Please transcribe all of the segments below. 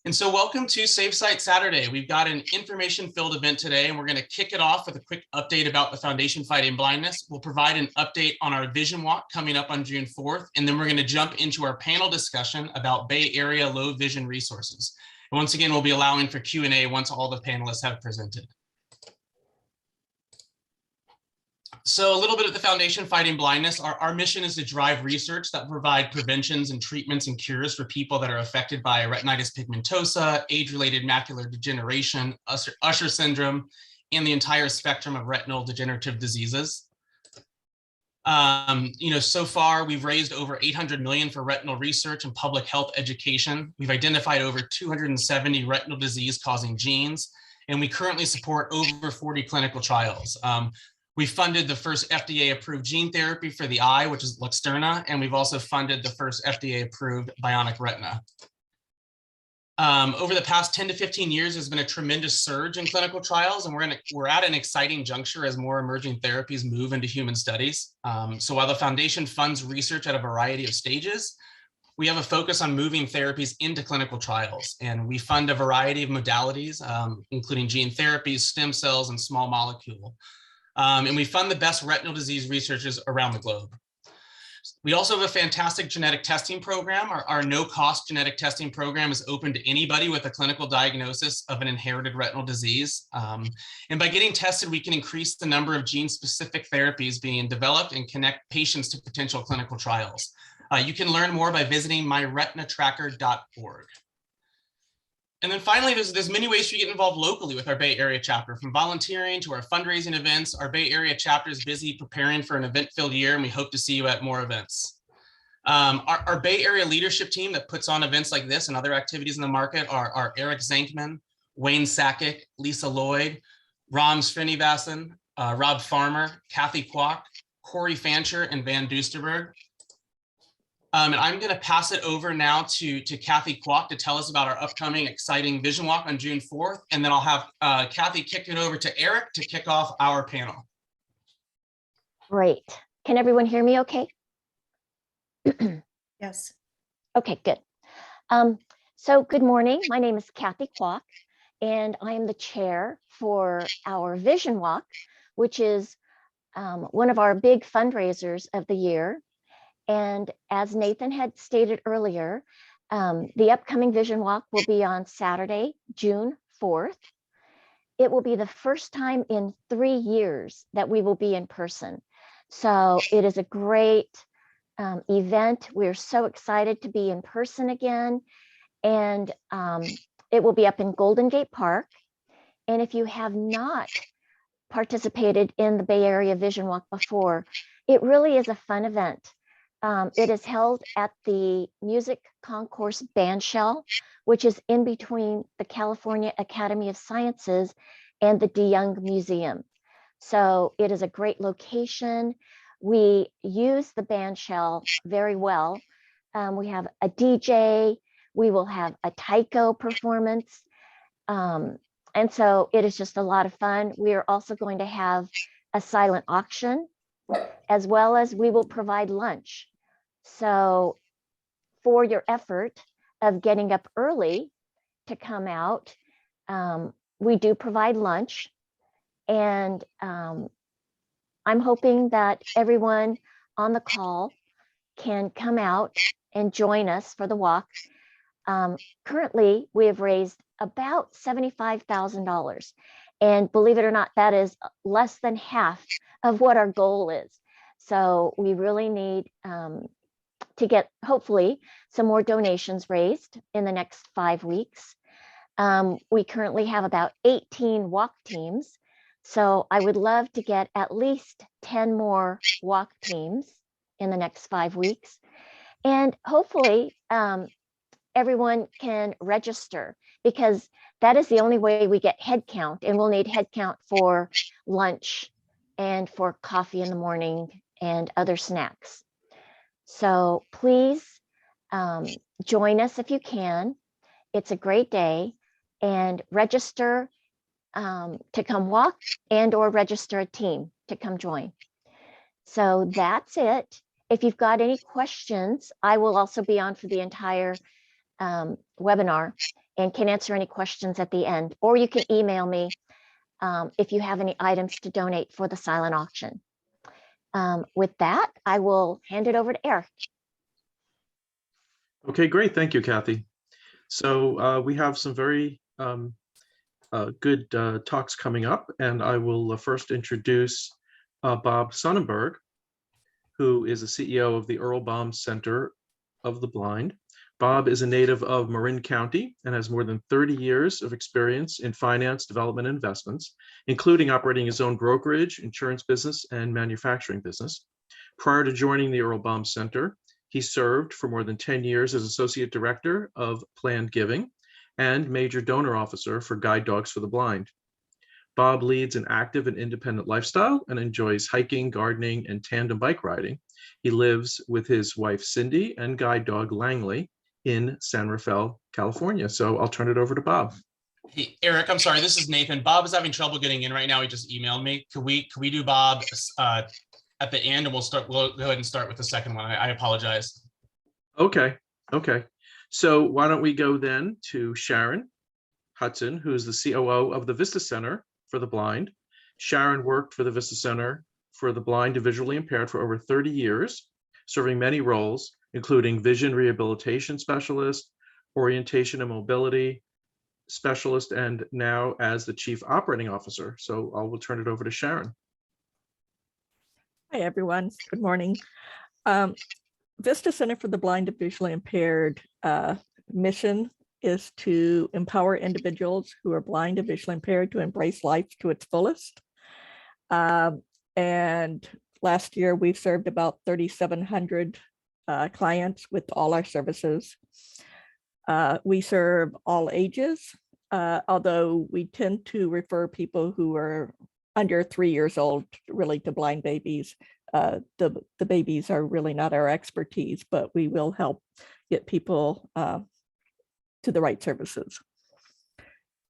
And so welcome to Safe Site Saturday. We've got an information-filled event today, and we're going to kick it off with a quick update about the Foundation Fighting Blindness. We'll provide an update on our Vision Walk coming up on June 4th, and then we're going to jump into our panel discussion about Bay Area low vision resources. And once again, we'll be allowing for Q&A once all the panelists have presented. So a little bit of the Foundation Fighting Blindness. Our mission is to drive research that provide preventions and treatments and cures for people that are affected by retinitis pigmentosa, age-related macular degeneration, Usher syndrome, and the entire spectrum of retinal degenerative diseases. So far we've raised over 800 million for retinal research and public health education. We've identified over 270 retinal disease causing genes, and we currently support over 40 clinical trials. We funded the first FDA-approved gene therapy for the eye, which is Luxturna, and we've also funded the first FDA-approved bionic retina. Over the past 10 to 15 years, there's been a tremendous surge in clinical trials, and we're at an exciting juncture as more emerging therapies move into human studies. So while the Foundation funds research at a variety of stages, we have a focus on moving therapies into clinical trials, and we fund a variety of modalities, including gene therapies, stem cells, and small molecule. And we fund the best retinal disease researchers around the globe. We also have a fantastic genetic testing program. Our no-cost genetic testing program is open to anybody with a clinical diagnosis of an inherited retinal disease. And by getting tested, we can increase the number of gene-specific therapies being developed and connect patients to potential clinical trials. You can learn more by visiting myretinatracker.org. And then finally, there's many ways to get involved locally with our Bay Area chapter, from volunteering to our fundraising events. Our Bay Area chapter is busy preparing for an event-filled year, and we hope to see you at more events. Our Bay Area leadership team that puts on events like this and other activities in the market are Eric Zankman, Wayne Sakic, Lisa Lloyd, Ram Srinivasan, Rob Farmer, Kathy Kwok, Corey Fancher, and Van Dusterberg. And I'm going to pass it over now to Kathy Kwok to tell us about our upcoming exciting Vision Walk on June 4th. And then I'll have Kathy kick it over to Eric to kick off our panel. Great. Can everyone hear me okay? Yes. Okay, good. So good morning. My name is Kathy Kwok, and I am the chair for our Vision Walk, which is one of our big fundraisers of the year. And as Nathan had stated earlier, the upcoming Vision Walk will be on Saturday, June 4th. It will be the first time in 3 years that we will be in person. So it is a great event. We're so excited to be in person again. And it will be up in Golden Gate Park. And if you have not participated in the Bay Area Vision Walk before, it really is a fun event. It is held at the Music Concourse Bandshell, which is in between the California Academy of Sciences and the DeYoung Museum. So it is a great location. We use the bandshell very well. We have a DJ, we will have a taiko performance. And so it is just a lot of fun. We are also going to have a silent auction, as well as we will provide lunch. So for your effort of getting up early to come out, we do provide lunch. And I'm hoping that everyone on the call can come out and join us for the walk. Currently, we have raised about $75,000. And believe it or not, that is less than half of what our goal is. So we really need to get, hopefully, some more donations raised in the next 5 weeks. We currently have about 18 walk teams. So I would love to get at least 10 more walk teams in the next 5 weeks. And hopefully everyone can register, because that is the only way we get head count, and we'll need head count for lunch and for coffee in the morning and other snacks. So please join us if you can. It's a great day, and register to come walk and or register a team to come join. So that's it. If you've got any questions, I will also be on for the entire webinar. and can answer any questions at the end, or you can email me if you have any items to donate for the silent auction. With that, I will hand it over to Eric. Okay, great. Thank you, Kathy. So we have some very good talks coming up, and I will first introduce Bob Sonnenberg, who is the CEO of the Earl Center of the Blind. Bob is a native of Marin County and has more than 30 years of experience in finance, development, and investments, including operating his own brokerage, insurance business, and manufacturing business. Prior to joining the Earl Center, he served for more than 10 years as Associate Director of Planned Giving and Major Donor Officer for Guide Dogs for the Blind. Bob leads an active and independent lifestyle and enjoys hiking, gardening, and tandem bike riding. He lives with his wife, Cindy, and guide dog, Langley, in San Rafael, California. So I'll turn it over to Bob. Hey, Eric, I'm sorry. This is Nathan. Bob is having trouble getting in right now. He just emailed me. Could we do Bob at the end, and we'll go ahead and start with the second one. I apologize. Okay. So why don't we go then to Sharon Hudson, who's the COO of the Vista Center for the Blind. Sharon worked for the Vista Center for the Blind and Visually Impaired for over 30 years, serving many roles, including vision rehabilitation specialist, orientation and mobility specialist, and now as the Chief Operating Officer. So I will turn it over to Sharon. Hi, everyone. Good morning. Vista Center for the Blind and Visually Impaired mission is to empower individuals who are blind and visually impaired to embrace life to its fullest. And last year, we served about 3,700 clients with all our services. We serve all ages, although we tend to refer people who are under 3 years old really to blind babies. The babies are really not our expertise, but we will help get people to the right services.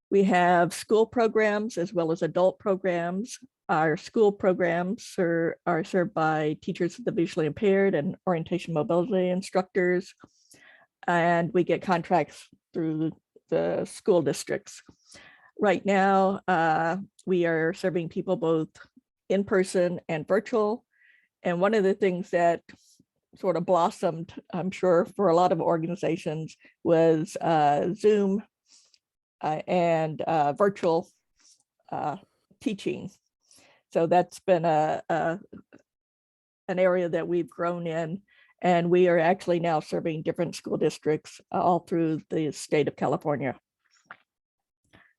We have school programs as well as adult programs. Our school programs are served by teachers of the visually impaired and orientation mobility instructors, and we get contracts through the school districts. Right now, we are serving people both in person and virtual. And one of the things that sort of blossomed, I'm sure, for a lot of organizations was Zoom and virtual teaching. So that's been an area that we've grown in, and we are actually now serving different school districts all through the state of California.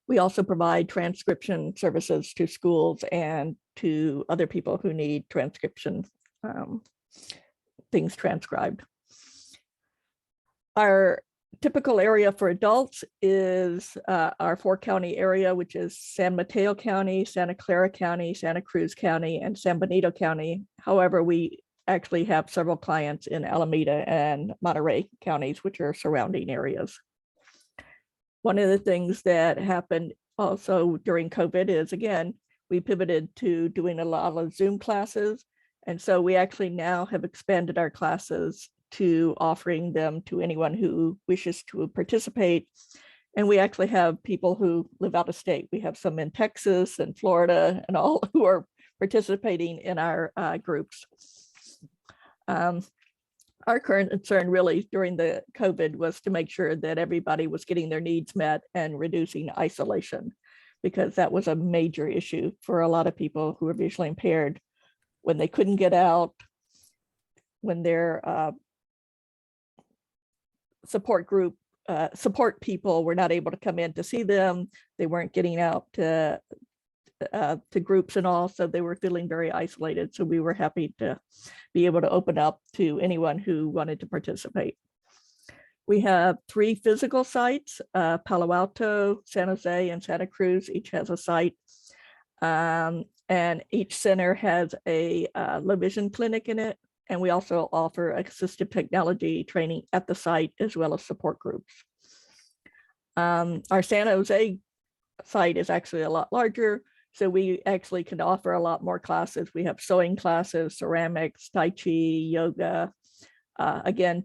We also provide transcription services to schools and to other people who need transcription things transcribed. Our typical area for adults is our 4-county area, which is San Mateo County, Santa Clara County, Santa Cruz County, and San Benito County. However, we actually have several clients in Alameda and Monterey counties, which are surrounding areas. One of the things that happened also during COVID is, again, we pivoted to doing a lot of Zoom classes. And so we actually now have expanded our classes to offering them to anyone who wishes to participate. And we actually have people who live out of state. We have some in Texas and Florida and all who are participating in our groups. Our current concern really during the COVID was to make sure that everybody was getting their needs met and reducing isolation, because that was a major issue for a lot of people who are visually impaired when they couldn't get out, when their support people were not able to come in to see them. They weren't getting out to groups and all, so they were feeling very isolated. So we were happy to be able to open up to anyone who wanted to participate. We have 3 physical sites, Palo Alto, San Jose, and Santa Cruz. Each has a site. And each center has a low vision clinic in it. And we also offer assistive technology training at the site as well as support groups. Our San Jose site is actually a lot larger, so we actually can offer a lot more classes. We have sewing classes, ceramics, Tai Chi, yoga, again,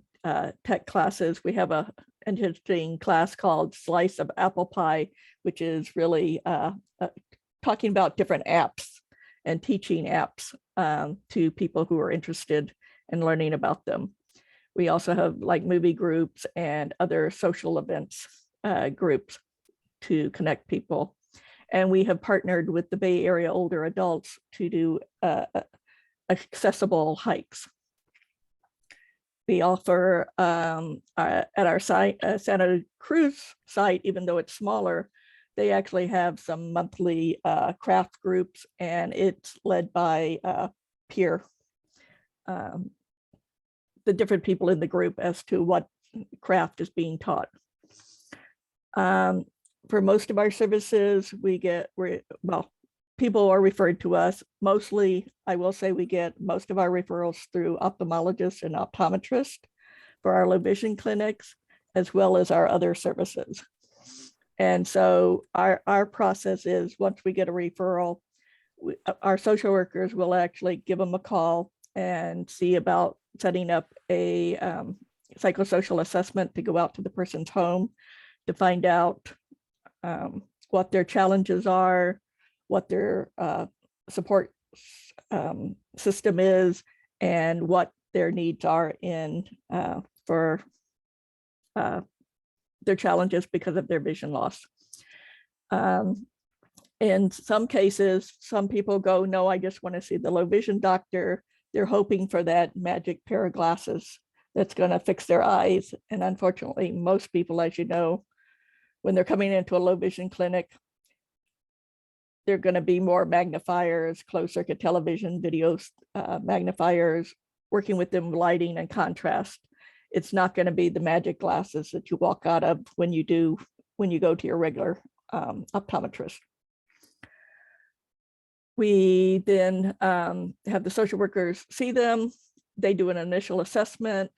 tech classes. We have a interesting class called Slice of Apple Pie, which is really talking about different apps and teaching apps to people who are interested in learning about them. We also have like movie groups and other social events groups to connect people. And we have partnered with the Bay Area older adults to do accessible hikes. We offer at our site, Santa Cruz site, even though it's smaller, they actually have some monthly craft groups, and it's led by peer, the different people in the group as to what craft is being taught. For most of our services, people are referred to us. Mostly, I will say we get most of our referrals through ophthalmologists and optometrists for our low vision clinics, as well as our other services. And so our process is, once we get a referral, our social workers will actually give them a call and see about setting up a psychosocial assessment to go out to the person's home to find out what their challenges are, what their support system is, and what their needs are for their challenges because of their vision loss. In some cases, some people go, no, I just want to see the low vision doctor. They're hoping for that magic pair of glasses that's going to fix their eyes. And unfortunately, most people, as you know, when they're coming into a low vision clinic, they're going to be more magnifiers, closed circuit television, videos, magnifiers, working with them lighting and contrast. It's not going to be the magic glasses that you walk out of when you go to your regular optometrist. We then have the social workers see them. They do an initial assessment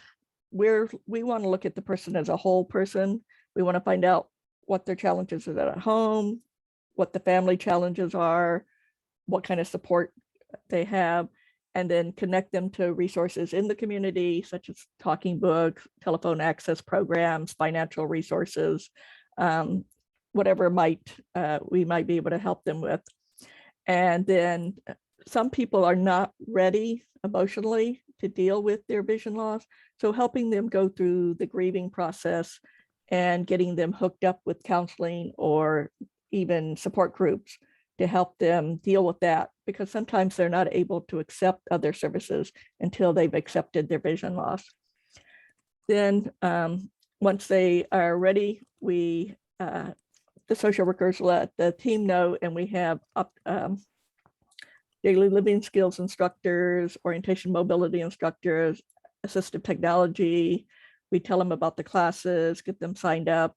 where we want to look at the person as a whole person. We want to find out what their challenges are at home, what the family challenges are, what kind of support they have, and then connect them to resources in the community, such as talking books, telephone access programs, financial resources, whatever we might be able to help them with. And then some people are not ready emotionally to deal with their vision loss. So helping them go through the grieving process and getting them hooked up with counseling or even support groups to help them deal with that, because sometimes they're not able to accept other services until they've accepted their vision loss. Then once they are ready, the social workers let the team know, and we have daily living skills instructors, orientation mobility instructors, assistive technology. We tell them about the classes, get them signed up,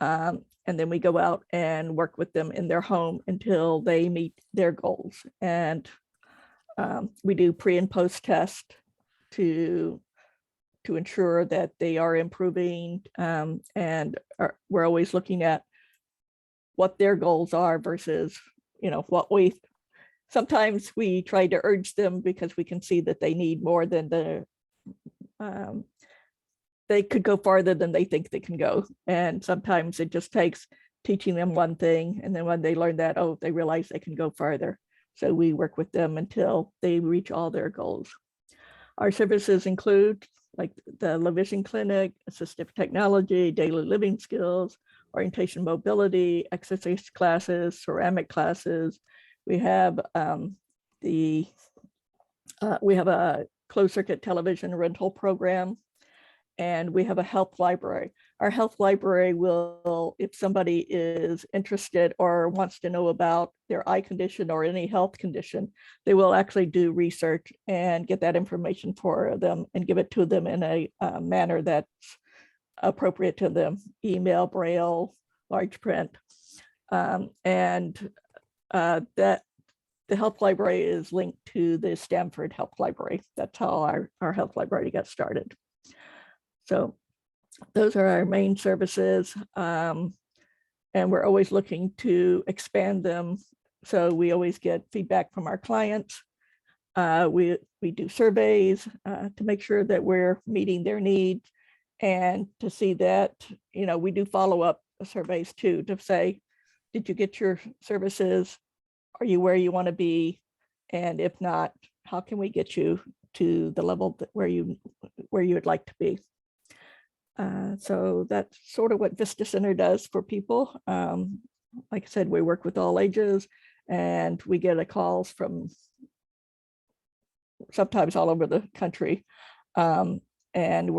and then we go out and work with them in their home until they meet their goals. And we do pre and post test to ensure that they are improving, and we're always looking at what their goals are versus, what sometimes we try to urge them because we can see that they need more than they could go farther than they think they can go. And sometimes it just takes teaching them one thing. And then when they learn that, they realize they can go farther. So we work with them until they reach all their goals. Our services include like the low vision clinic, assistive technology, daily living skills, orientation mobility, exercise classes, ceramic classes. We have we have a closed circuit television rental program, and we have a health library. Our health library will, if somebody is interested or wants to know about their eye condition or any health condition, they will actually do research and get that information for them and give it to them in a manner that's appropriate to them: email, Braille, large print. That the health library is linked to the Stanford Health Library. That's how our health library got started. So those are our main services. And we're always looking to expand them. So we always get feedback from our clients. We do surveys to make sure that we're meeting their needs. And to see that, we do follow-up surveys too, to say, did you get your services? Are you where you want to be? And if not, how can we get you to the level where you would like to be? So that's sort of what Vista Center does for people. Like I said, we work with all ages, and we get calls from sometimes all over the country. And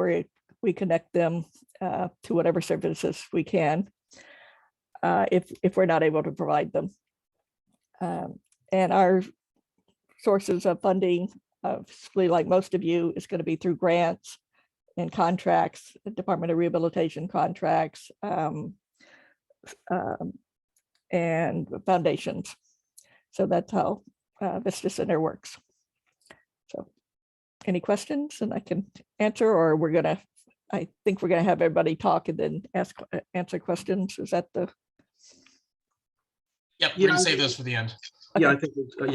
we connect them to whatever services we can, if we're not able to provide them. And our sources of funding, like most of you, is going to be through grants and contracts, the Department of Rehabilitation contracts, and foundations. So that's how Vista Center works. So any questions, and I can answer, or I think we're gonna have everybody talk and then answer questions. Is that the? Yep, we're gonna save those for the end. Yeah, Okay.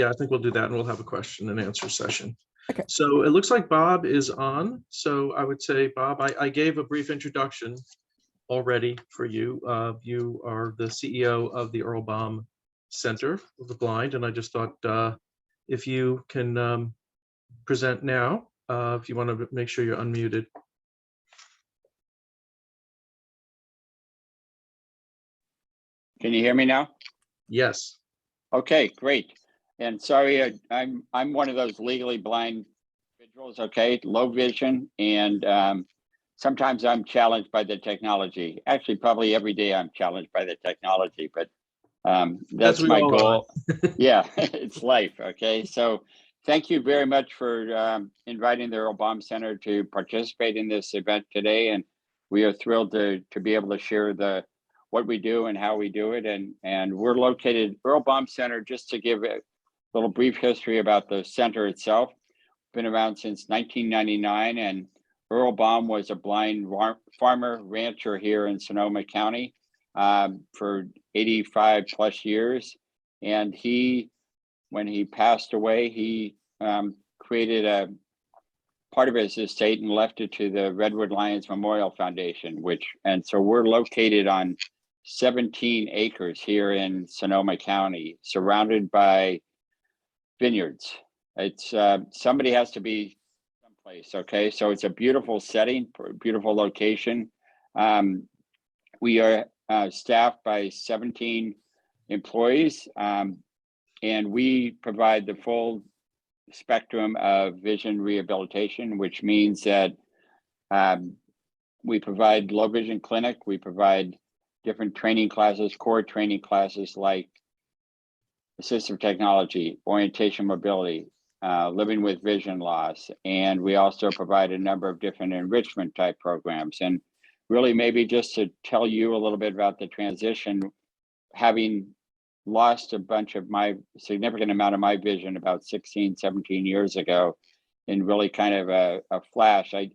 I think we'll do that, and we'll have a question and answer session. Okay. So it looks like Bob is on. So I would say, Bob, I gave a brief introduction already for you. You are the CEO of the Earl Baum Center of the Blind, and I just thought if you can present now, if you want to make sure you're unmuted. Can you hear me now? Yes. Okay, great. And sorry, I'm one of those legally blind individuals, okay, low vision, and sometimes I'm challenged by the technology. Actually, probably every day I'm challenged by the technology, but that's my goal. Yeah, it's life, okay? So thank you very much for inviting the Earl Baum Center to participate in this event today. And we are thrilled to be able to share what we do and how we do it. And we're located, Earl Baum Center, just to give a little brief history about the center itself. Been around since 1999, and Earl Baum was a blind farmer rancher here in Sonoma County for 85 plus years. And when he passed away, he created a part of his estate and left it to the Redwood Lions Memorial Foundation, and so we're located on 17 acres here in Sonoma County, surrounded by vineyards. It's somebody has to be someplace, okay? So it's a beautiful setting, beautiful location. We are staffed by 17 employees, and we provide the full spectrum of vision rehabilitation, which means that we provide low vision clinic, we provide different training classes, core training classes like assistive technology, orientation mobility, living with vision loss. And we also provide a number of different enrichment type programs. And really, maybe just to tell you a little bit about the transition, having lost significant amount of my vision about 16, 17 years ago, in really kind of a flash. I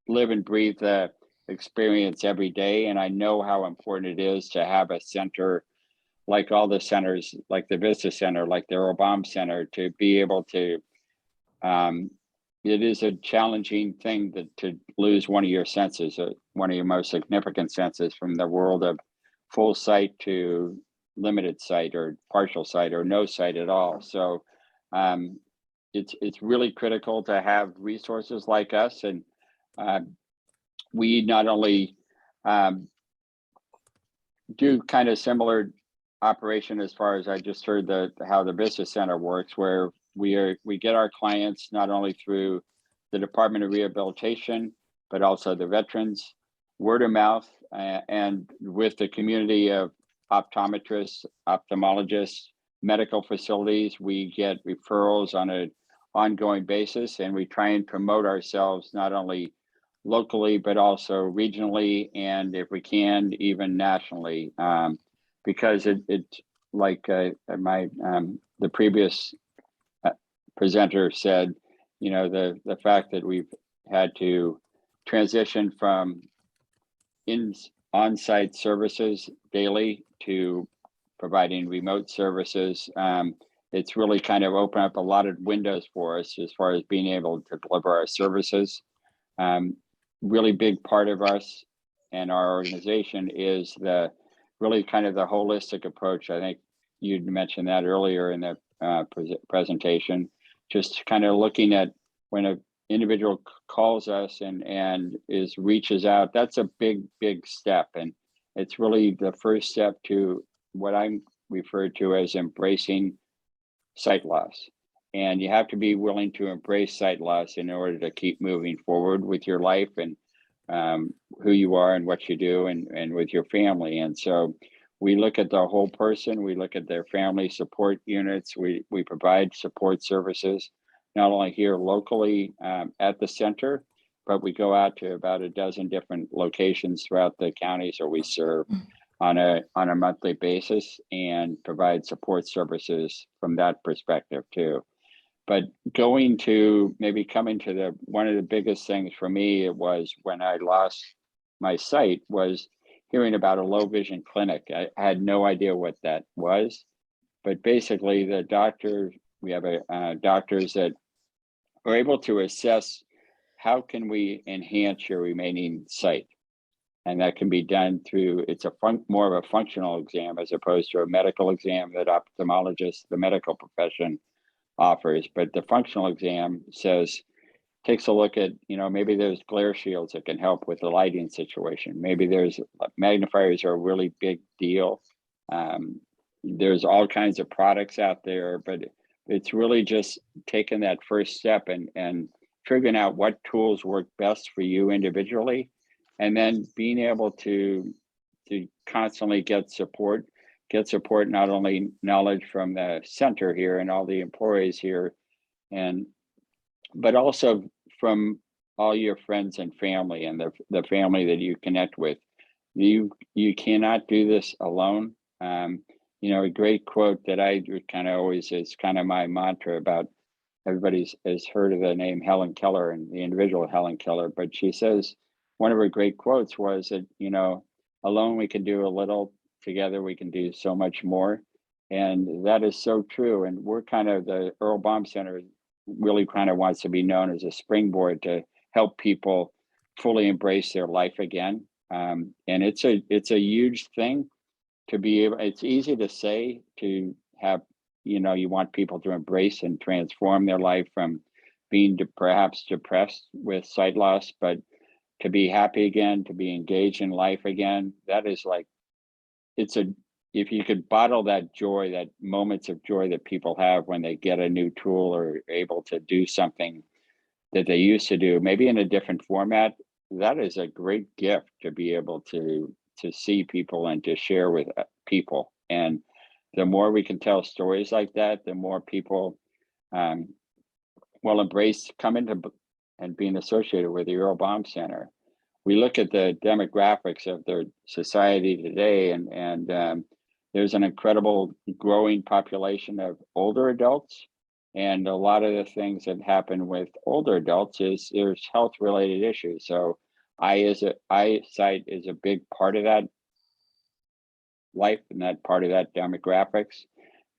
live and breathe the experience every day, and I know how important it is to have a center like all the centers, like the Vista Center, like the Earl Baum Center, to be able to, it is a challenging thing to lose one of your senses, one of your most significant senses, from the world of full sight to limited sight or partial sight or no sight at all. So it's really critical to have resources like us. And we not only do kind of similar operation as far as I just heard how the Vista Center works, where we get our clients not only through the Department of Rehabilitation, but also the veterans, word of mouth, and with the community of optometrists, ophthalmologists, medical facilities. We get referrals on an ongoing basis, and we try and promote ourselves not only locally, but also regionally, and if we can, even nationally, because it's like the previous presenter said, the fact that we've had to transition from on-site services daily to providing remote services. It's really kind of opened up a lot of windows for us as far as being able to deliver our services. really big part of us and our organization is the really kind of the holistic approach. I think you mentioned that earlier in the presentation, just kind of looking at when an individual calls us and reaches out, that's a big step. And it's really the first step to what I'm referred to as embracing sight loss. And you have to be willing to embrace sight loss in order to keep moving forward with your life and who you are and what you do and with your family. And so we look at the whole person, we look at their family support units, we provide support services, not only here locally at the center, but we go out to about a dozen different locations throughout the counties that we serve on a monthly basis and provide support services from that perspective too. But coming to one of the biggest things for me, it was when I lost my sight, was hearing about a low vision clinic. I had no idea what that was, but basically the doctor, we have doctors that are able to assess how can we enhance your remaining sight. And that can be done through, it's more of a functional exam as opposed to a medical exam that ophthalmologists, the medical profession, offers. But the functional exam takes a look at, maybe there's glare shields that can help with the lighting situation. Maybe there's magnifiers are a really big deal. There's all kinds of products out there, but it's really just taking that first step and figuring out what tools work best for you individually, and then being able to constantly get support, not only knowledge from the center here and all the employees here, but also from all your friends and family and the family that you connect with. You cannot do this alone. A great quote that I kind of always is kind of my mantra about, everybody has heard of the name Helen Keller and the individual Helen Keller, but she says one of her great quotes was that, alone we can do a little, together we can do so much more. And that is so true. And we're kind of, the Earl Baum Center really kind of wants to be known as a springboard to help people fully embrace their life again. And it's a huge thing to be able, it's easy to say, to have, you want people to embrace and transform their life from being perhaps depressed with sight loss, but to be happy again, to be engaged in life again, that is like, if you could bottle that joy, that moments of joy that people have when they get a new tool or able to do something that they used to do, maybe in a different format, that is a great gift to be able to see people and to share with people. And the more we can tell stories like that, the more people will embrace coming to and being associated with the Earl Baum Center. We look at the demographics of their society today, and there's an incredible growing population of older adults. And a lot of the things that happen with older adults is there's health related issues. So eyesight is a big part of that life and that part of that demographics.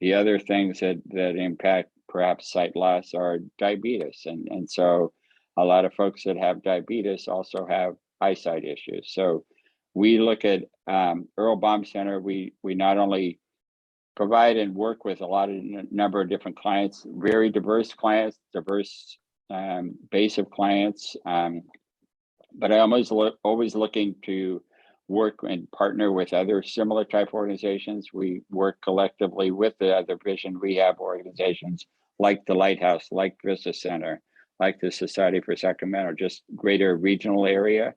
The other things that impact perhaps sight loss are diabetes. And so a lot of folks that have diabetes also have eyesight issues. So we look at Earl Baum Center, we not only provide and work with a number of different clients, very diverse clients, diverse base of clients, but I'm always looking to work and partner with other similar type organizations. We work collectively with the other vision rehab organizations like the Lighthouse, like Vista Center, like the Society for Sacramento, just greater regional area.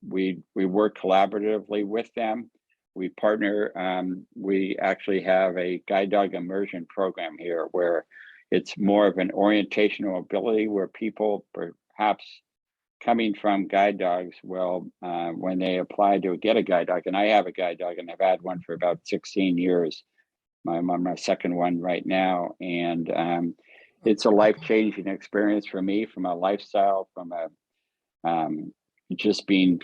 We work collaboratively with them. We partner, we actually have a guide dog immersion program here where it's more of an orientational ability where people perhaps coming from guide dogs, when they apply to get a guide dog, and I have a guide dog and I've had one for about 16 years. I'm on my second one right now. And it's a life-changing experience for me, from a lifestyle, from a just being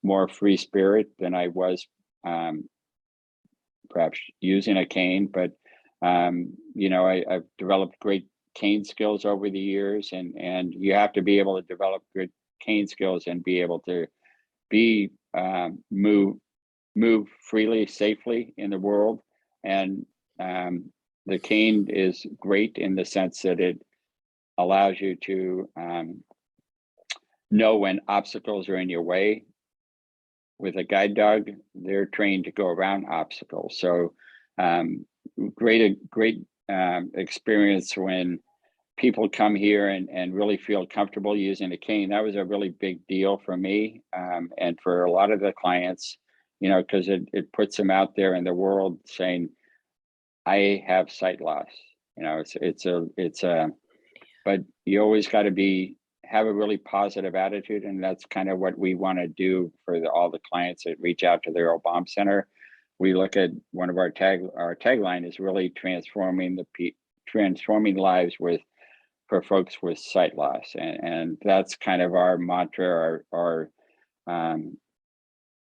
more free spirit than I was perhaps using a cane. But I've developed great cane skills over the years, and you have to be able to develop good cane skills and be able to be move freely, safely in the world. And the cane is great in the sense that it allows you to know when obstacles are in your way. With a guide dog, they're trained to go around obstacles. So great experience when people come here and really feel comfortable using a cane. That was a really big deal for me and for a lot of the clients, you know, because it puts them out there in the world saying, I have sight loss. You know, but you always got to have a really positive attitude, and that's kind of what we want to do for all the clients that reach out to the Earl Bomb Center. We look at one of our tagline is really transforming lives for folks with sight loss, and that's kind of our mantra, our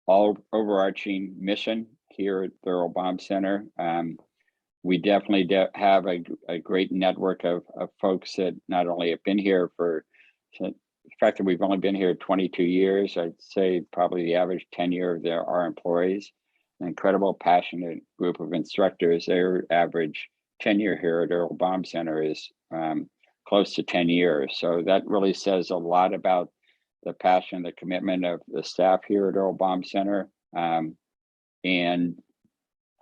all overarching mission here at the Earl Bomb Center. We definitely have a great network of folks that not only have been here the fact that we've only been here 22 years, I'd say probably the average tenure of our employees, an incredible, passionate group of instructors. Their average tenure here at Earl Bomb Center is close to 10 years. So that really says a lot about the passion, the commitment of the staff here at Earl Bomb Center. And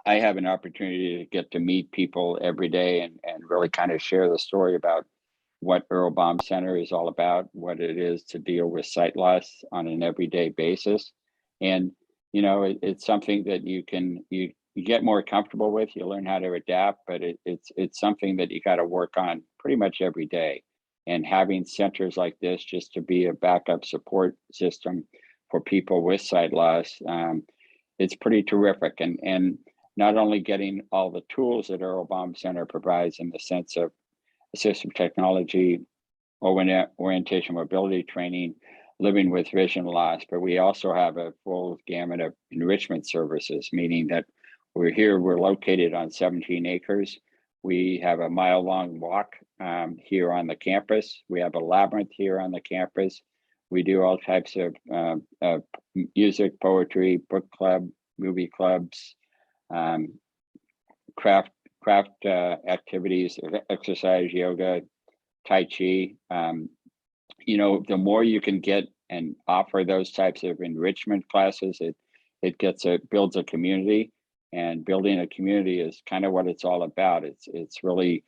I have an opportunity to get to meet people every day and really kind of share the story about what Earl Bomb Center is all about, what it is to deal with sight loss on an everyday basis. And, you know, it's something that you get more comfortable with, you learn how to adapt, but it's something that you got to work on pretty much every day. And having centers like this just to be a backup support system for people with sight loss, it's pretty terrific. And not only getting all the tools that Earl Bomb Center provides in the sense of assistive technology, orientation mobility training, living with vision loss, but we also have a full gamut of enrichment services, meaning that we're located on 17 acres. We have a mile-long walk here on the campus. We have a labyrinth here on the campus. We do all types of music, poetry, book club, movie clubs, craft activities, exercise, yoga, Tai Chi. You know, the more you can get and offer those types of enrichment classes, it builds a community, and building a community is kind of what it's all about. It's really,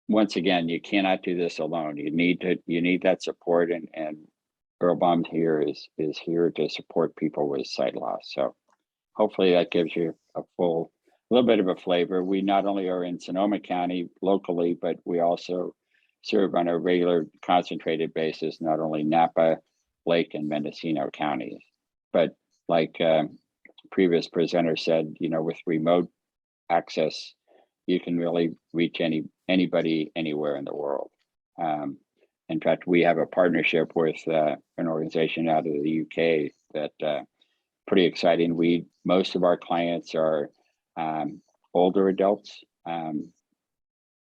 once again, you cannot do this alone. You need that support, and Earl Bomb here is here to support people with sight loss. So hopefully that gives you a little bit of a flavor. We not only are in Sonoma County locally, but we also serve on a regular concentrated basis, not only Napa, Lake, and Mendocino counties. But like previous presenter said, you know, with remote access, you can really reach anybody anywhere in the world. In fact, we have a partnership with an organization out of the UK that pretty exciting. Most of our clients are older adults.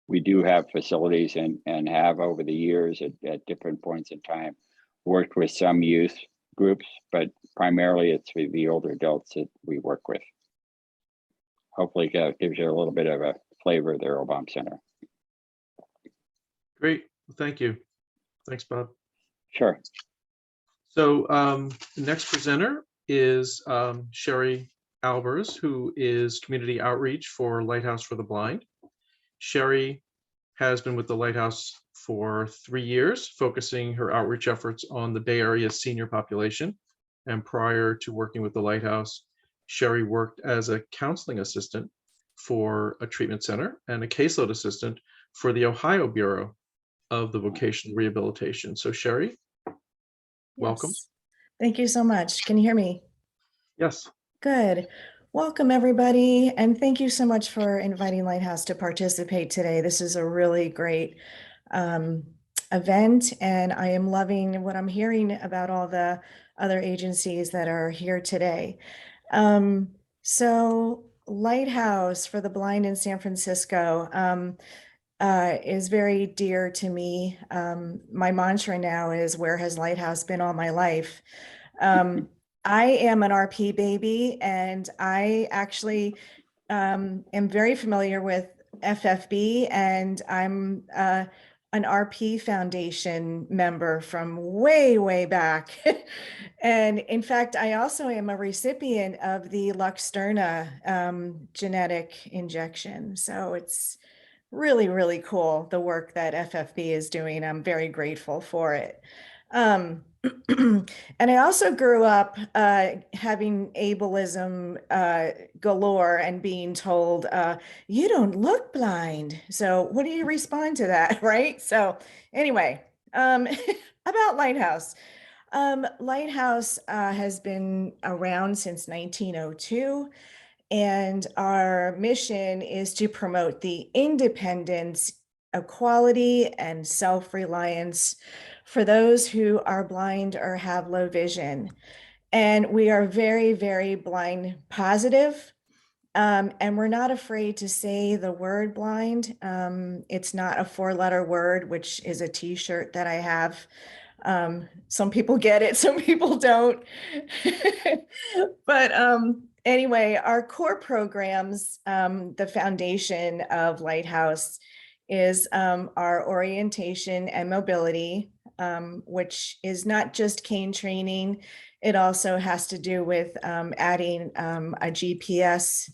We do have facilities and have over the years at different points in time worked with some youth groups, but primarily it's the older adults that we work with. Hopefully it gives you a little bit of a flavor of the Earl Bomb Center. Great, thank you. Thanks, Bob. Sure. So the next presenter is Sherry Albers, who is Community Outreach for Lighthouse for the Blind. Sherry has been with the Lighthouse for 3 years, focusing her outreach efforts on the Bay Area's senior population. And prior to working with the Lighthouse, Sherry worked as a counseling assistant for a treatment center and a caseload assistant for the Ohio Bureau of the Vocational Rehabilitation. So Sherry, welcome. Yes. Thank you so much. Can you hear me? Yes. Good. Welcome, everybody. And thank you so much for inviting Lighthouse to participate today. This is a really great event, and I am loving what I'm hearing about all the other agencies that are here today. So Lighthouse for the Blind in San Francisco. is very dear to me. My mantra now is, where has Lighthouse been all my life? I am an RP baby, and I actually am very familiar with FFB, and I'm an RP Foundation member from way, way back. And in fact, I also am a recipient of the Luxturna genetic injection. So it's really, really cool, the work that FFB is doing. I'm very grateful for it. And I also grew up having ableism galore and being told, you don't look blind. So what do you respond to that, right? So anyway, about Lighthouse. Lighthouse has been around since 1902. And our mission is to promote the independence, equality, and self-reliance for those who are blind or have low vision. And we are very, very blind positive. And we're not afraid to say the word blind. It's not a 4-letter word, which is a t-shirt that I have. Some people get it, some people don't. But anyway, our core programs, the foundation of Lighthouse is our orientation and mobility, which is not just cane training. It also has to do with adding a GPS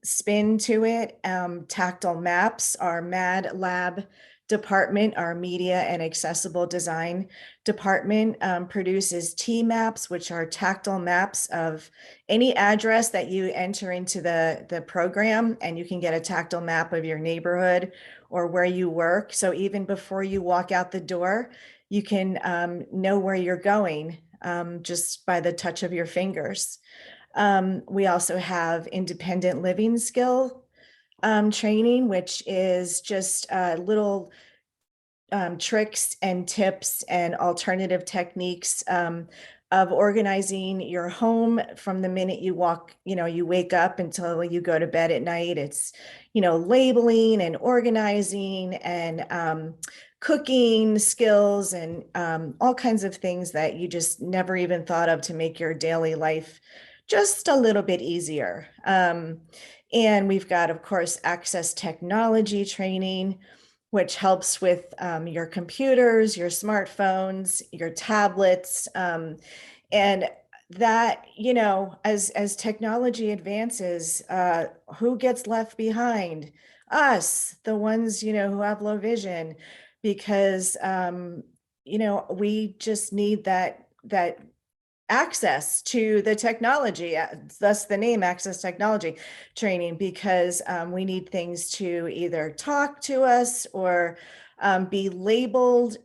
spin to it. Tactile maps, our MAD lab department, our media and accessible design department, produces T-maps, which are tactile maps of any address that you enter into the program, and you can get a tactile map of your neighborhood or where you work. So even before you walk out the door, you can know where you're going just by the touch of your fingers. We also have independent living skill training, which is just little tricks and tips and alternative techniques of organizing your home from the minute you you wake up until you go to bed at night. It's, labeling and organizing and cooking skills and all kinds of things that you just never even thought of to make your daily life just a little bit easier. And we've got, of course, access technology training, which helps with your computers, your smartphones, your tablets. And that, as technology advances, who gets left behind? Us, the ones, who have low vision, because, we just need that access to the technology, thus the name Access Technology Training, because we need things to either talk to us or be labeled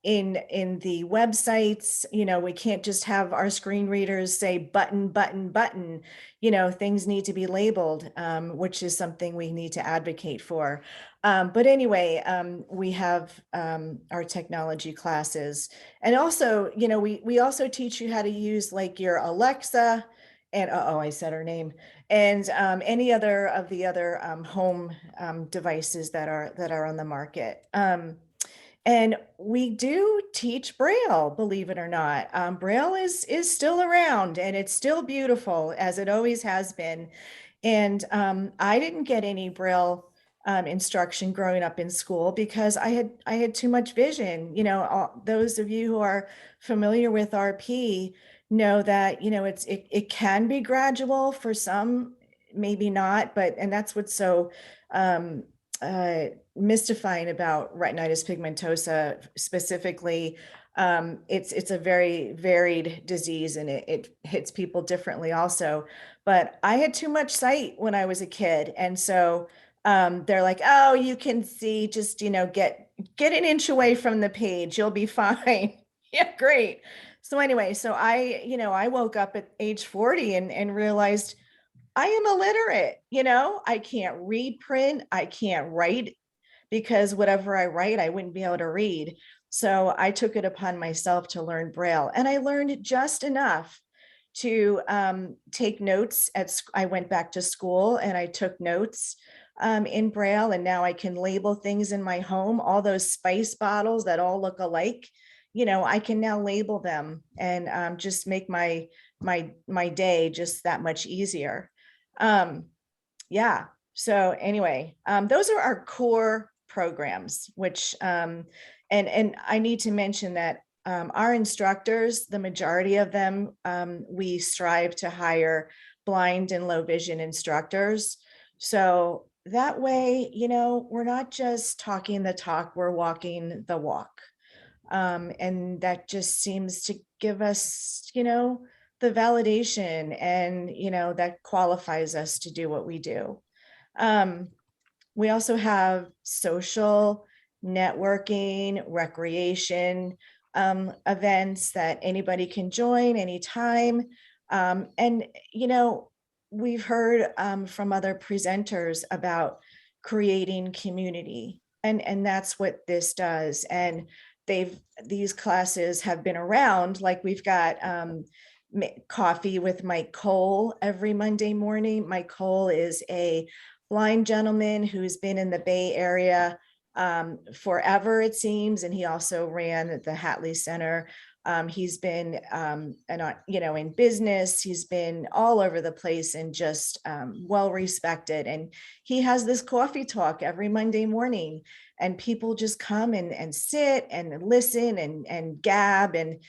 in the websites. We can't just have our screen readers say button, button, button. Things need to be labeled, which is something we need to advocate for. But anyway, we have our technology classes. And also, we also teach you how to use like your Alexa and, I said her name, and any other of the other home devices that are on the market. And we do teach Braille, believe it or not. Braille is still around, and it's still beautiful, as it always has been. And I didn't get any Braille instruction growing up in school because I had too much vision. Those of you who are familiar with RP know that it can be gradual for some, maybe not, and that's what's so mystifying about retinitis pigmentosa specifically. It's a very varied disease, and it hits people differently also. But I had too much sight when I was a kid, and so they're like, oh, you can see, just get an inch away from the page, you'll be fine. Yeah, great. So anyway, so I woke up at age 40 and realized I am illiterate. I can't read print, I can't write, because whatever I write, I wouldn't be able to read. So I took it upon myself to learn Braille, and I learned just enough to take notes I went back to school and I took notes in Braille, and now I can label things in my home. All those spice bottles that all look alike, you know, I can now label them and just make my day just that much easier. Yeah. So anyway, those are our core programs, which and I need to mention that our instructors, the majority of them, we strive to hire blind and low vision instructors. So that way, you know, we're not just talking the talk, we're walking the walk. And that just seems to give us, you know, the validation and, you know, that qualifies us to do what we do. We also have social networking, recreation events that anybody can join anytime. And, you know, we've heard from other presenters about creating community, and that's what this does. And these classes have been around, like we've got coffee with Mike Cole every Monday morning. Mike Cole is a blind gentleman who's been in the Bay Area forever, it seems, and he also ran the Hatley Center. He's been, you know, in business. He's been all over the place and just well respected. And he has this coffee talk every Monday morning, and people just come and sit and listen and gab. And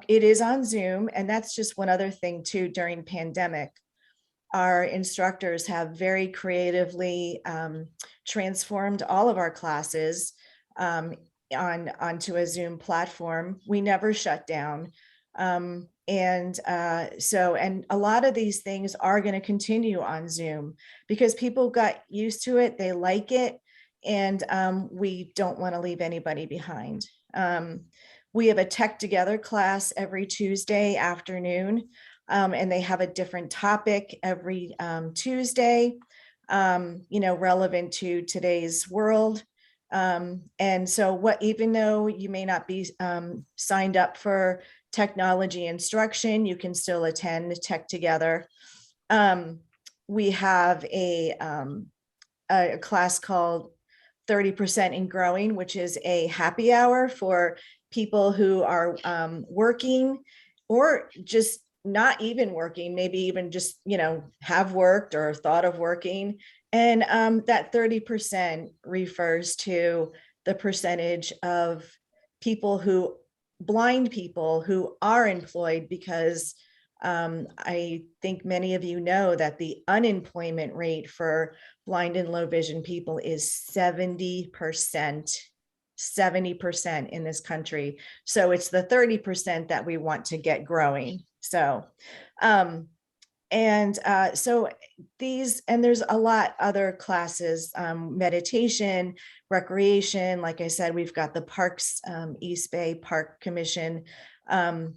it is on Zoom. And that's just one other thing too. During pandemic, our instructors have very creatively transformed all of our classes onto a Zoom platform. We never shut down. And a lot of these things are going to continue on Zoom because people got used to it. They like it. And we don't want to leave anybody behind. We have a Tech Together class every Tuesday afternoon. And they have a different topic every Tuesday, you know, relevant to today's world. And so even though you may not be signed up for technology instruction, you can still attend Tech Together. We have a class called 30% and Growing, which is a happy hour for people who are working or just not even working, maybe even just, you know, have worked or thought of working. And that 30% refers to the percentage of blind people who are employed, because I think many of you know that the unemployment rate for blind and low vision people is 70% in this country. So it's the 30% that we want to get growing. So, there's a lot other classes, meditation, recreation. Like I said, we've got the Parks, East Bay Park Commission, partner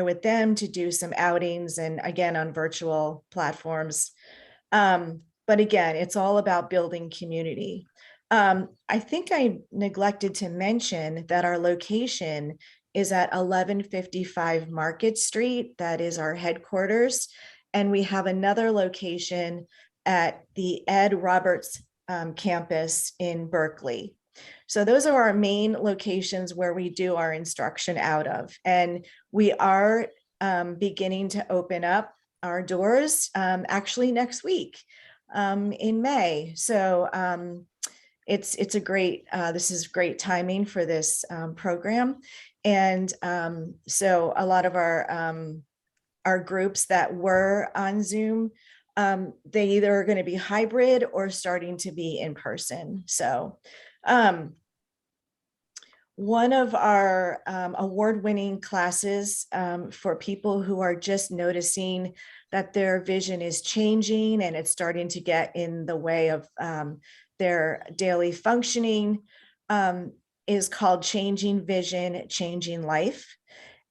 with them to do some outings, and again, on virtual platforms. But again, it's all about building community. I think I neglected to mention that our location is at 1155 Market Street. That is our headquarters. And we have another location at the Ed Roberts campus in Berkeley. So those are our main locations where we do our instruction out of. And we are beginning to open up our doors actually next week in May. So it's a great, this is great timing for this program. And so a lot of our groups that were on Zoom, they either are going to be hybrid or starting to be in person. So one of our award-winning classes for people who are just noticing that their vision is changing and it's starting to get in the way of their daily functioning is called Changing Vision, Changing Life.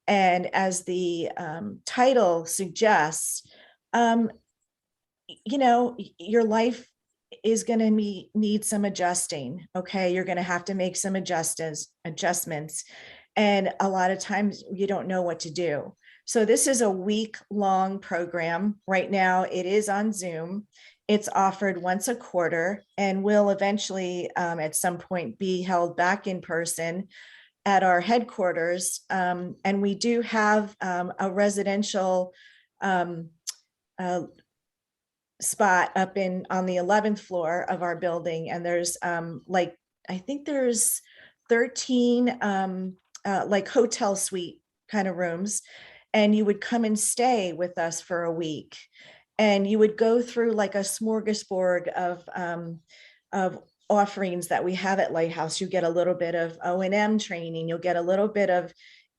And as the title suggests, you know, your life is going to need some adjusting. Okay, you're going to have to make some adjustments. And a lot of times you don't know what to do. So this is a week-long program. Right now it is on Zoom. It's offered once a quarter and will eventually at some point be held back in person at our headquarters. And we do have a residential spot up on the 11th floor of our building. And there's like, I think there's 13 like hotel suite kind of rooms. And you would come and stay with us for a week. And you would go through like a smorgasbord of offerings that we have at Lighthouse. You get a little bit of O&M training. You'll get a little bit of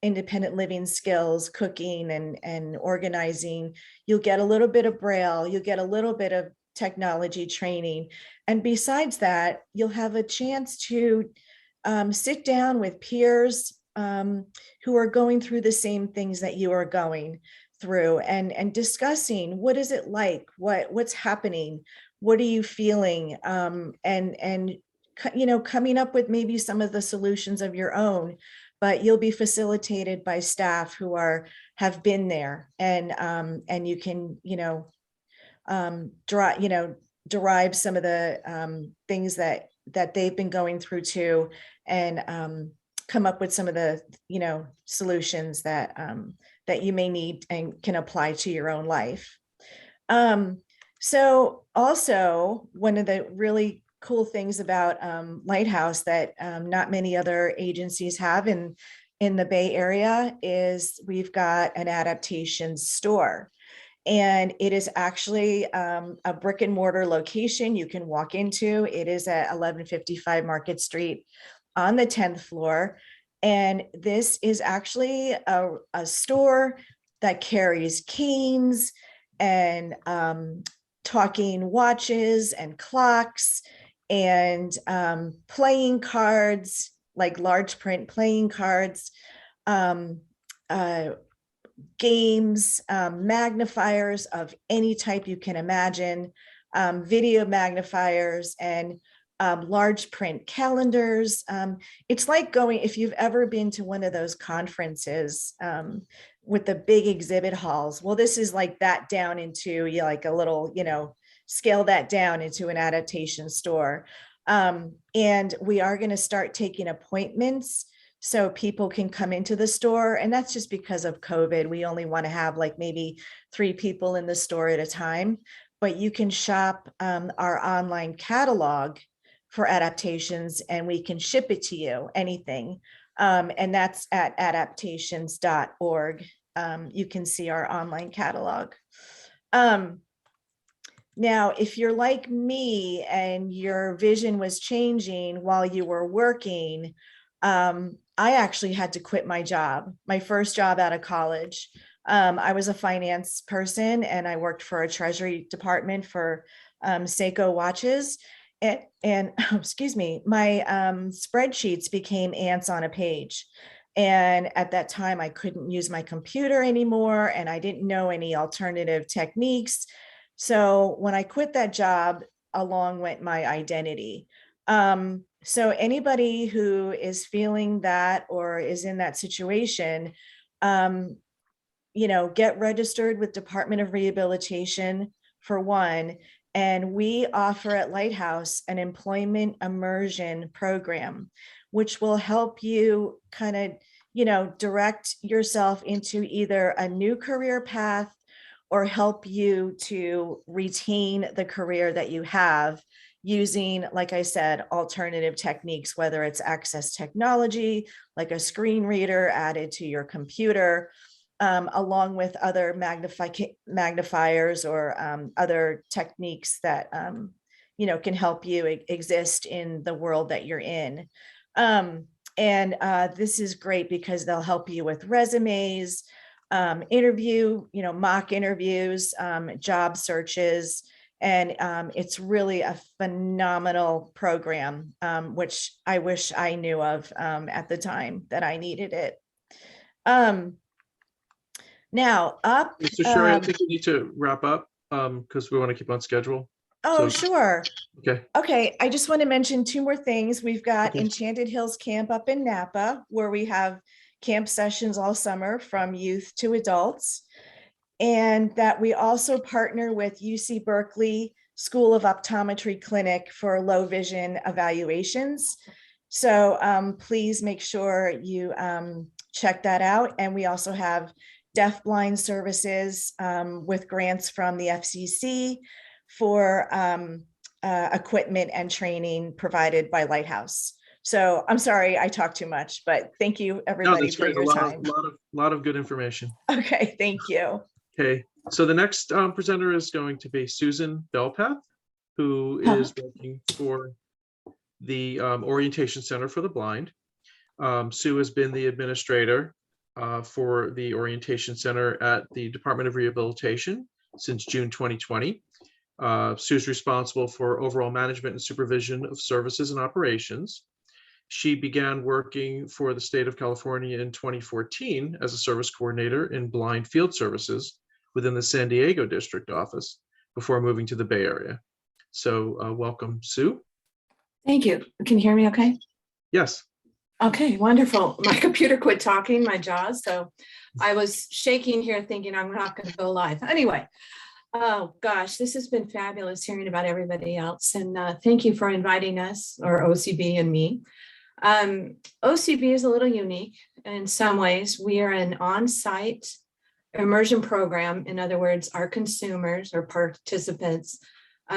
independent living skills, cooking and organizing. You'll get a little bit of Braille. You'll get a little bit of technology training. And besides that, you'll have a chance to sit down with peers who are going through the same things that you are going through and discussing what is it like, what's happening, what are you feeling, and you know, coming up with maybe some of the solutions of your own. But you'll be facilitated by staff who have been there, and you can, you know, derive some of the things that they've been going through too, and come up with some of the, you know, solutions that that you may need and can apply to your own life. So also one of the really cool things about Lighthouse that not many other agencies have in the Bay Area is we've got an adaptation store. And it is actually a brick and mortar location you can walk into. It is at 1155 Market Street on the 10th floor. And this is actually a store that carries canes and talking watches and clocks and playing cards, like large print playing cards, games, magnifiers of any type you can imagine, video magnifiers, and large print calendars. It's like going, if you've ever been to one of those conferences with the big exhibit halls, well, this is like that down into like a little, you know, scale that down into an adaptation store. And we are going to start taking appointments so people can come into the store. And that's just because of COVID. We only want to have like maybe 3 people in the store at a time, but you can shop our online catalog for adaptations and we can ship it to you, anything. And that's at adaptations.org. You can see our online catalog. Now, if you're like me and your vision was changing while you were working, I actually had to quit my job, my first job out of college. I was a finance person and I worked for a treasury department for Seiko watches. And excuse me, my spreadsheets became ants on a page. And at that time, I couldn't use my computer anymore and I didn't know any alternative techniques. So when I quit that job, along went my identity. So anybody who is feeling that or is in that situation, you know, get registered with Department of Rehabilitation for one. And we offer at Lighthouse an employment immersion program, which will help you kind of, you know, direct yourself into either a new career path or help you to retain the career that you have using, like I said, alternative techniques, whether it's access technology, like a screen reader added to your computer, along with other magnifiers or other techniques that, you know, can help you exist in the world that you're in. And this is great because they'll help you with resumes, interview, you know, mock interviews, job searches. And it's really a phenomenal program, which I wish I knew of at the time that I needed it. Now up. Mr. Sherry, I think we need to wrap up because we want to keep on schedule. Oh, So- sure. Okay. Okay, I just want to mention 2 more things. We've got Okay. Enchanted Hills Camp up in Napa, where we have camp sessions all summer from youth to adults. And that we also partner with UC Berkeley School of Optometry clinic for low vision evaluations. So please make sure you check that out. And we also have deafblind services with grants from the FCC for equipment and training provided by Lighthouse. So I'm sorry I talked too much, but thank you No, everybody that's for great. your time. Lot of good information. Okay, thank you. Okay, so the next presenter is going to be Susan Bellpath, who is working for the Orientation Center for the Blind. Sue has been the administrator for the Orientation Center at the Department of Rehabilitation since June 2020. Sue's responsible for overall management and supervision of services and operations. She began working for the state of California in 2014 as a service coordinator in blind field services within the San Diego district office before moving to the Bay Area. So welcome, Sue. Thank you. Can you hear me okay? Yes. Okay, wonderful. My computer quit talking, my jaws. So I was shaking here thinking I'm not going to go live. Anyway, oh gosh, this has been fabulous hearing about everybody else. And thank you for inviting us, or OCB and me. OCB is a little unique in some ways. We are an on-site immersion program. In other words, our consumers or participants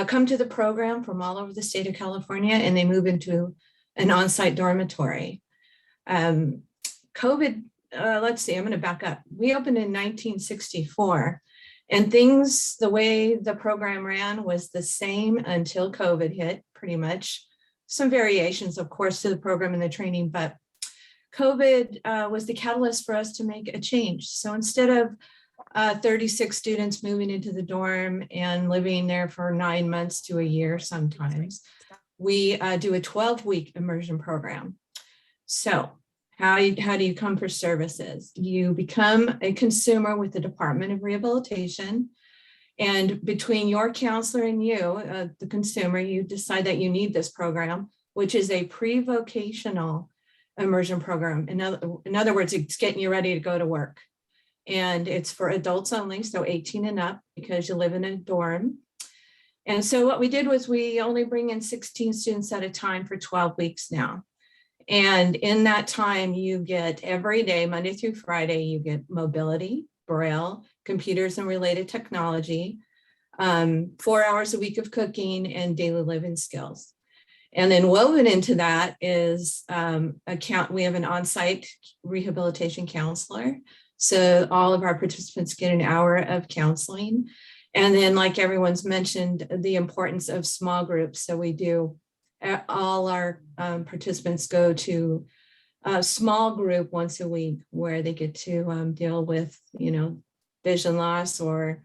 come to the program from all over the state of California, and they move into an on-site dormitory. COVID, let's see, I'm going to back up. We opened in 1964, and things, the way the program ran was the same until COVID hit, pretty much. Some variations, of course, to the program and the training, but COVID was the catalyst for us to make a change. So instead of 36 students moving into the dorm and living there for 9 months to a year sometimes, we do a 12-week immersion program. So how do you come for services? You become a consumer with the Department of Rehabilitation. And between your counselor and you, the consumer, you decide that you need this program, which is a pre-vocational immersion program. In other words, it's getting you ready to go to work. And it's for adults only, so 18 and up, because you live in a dorm. And so what we did was we only bring in 16 students at a time for 12 weeks now. And in that time, you get every day, Monday through Friday, you get mobility, Braille, computers and related technology, 4 hours a week of cooking, and daily living skills. And then woven into that is we have an on-site rehabilitation counselor. So all of our participants get an hour of counseling. And then, like everyone's mentioned, the importance of small groups. So we do, all our participants go to a small group once a week where they get to deal with, vision loss or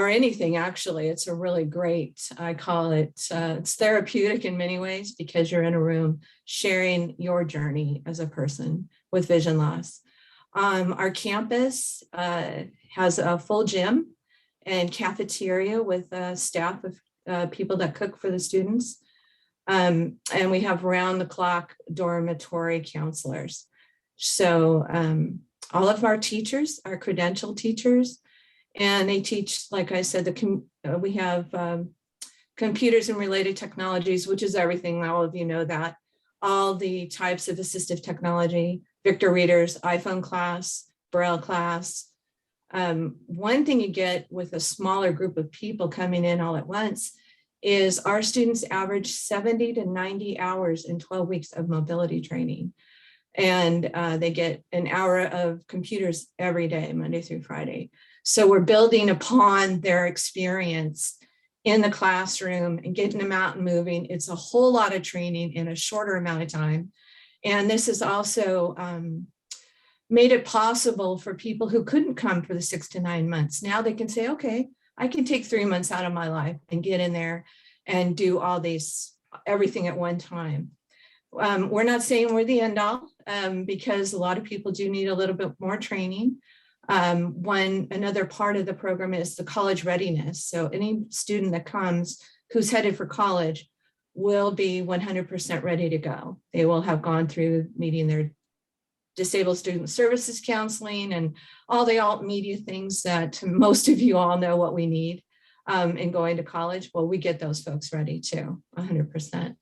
anything. Actually, it's a really great, I call it, it's therapeutic in many ways, because you're in a room sharing your journey as a person with vision loss. Our campus has a full gym and cafeteria with staff of people that cook for the students. And we have round the clock dormitory counselors. So all of our teachers are credentialed teachers, and they teach, like I said, we have computers and related technologies, which is everything. All of you know that. All the types of assistive technology, Victor readers, iPhone class, Braille class. One thing you get with a smaller group of people coming in all at once is our students average 70 to 90 hours in 12 weeks of mobility training. And they get an hour of computers every day, Monday through Friday. So we're building upon their experience in the classroom and getting them out and moving. It's a whole lot of training in a shorter amount of time. And this has also made it possible for people who couldn't come for the 6 to 9 months. Now they can say, okay, I can take 3 months out of my life and get in there and do everything at one time. We're not saying we're the end all, because a lot of people do need a little bit more training. Another part of the program is the college readiness. So any student that comes who's headed for college will be 100% ready to go. They will have gone through meeting their disabled student services counseling and all the alt media things that most of you all know what we need. and going to college, well, we get those folks ready too, 100%.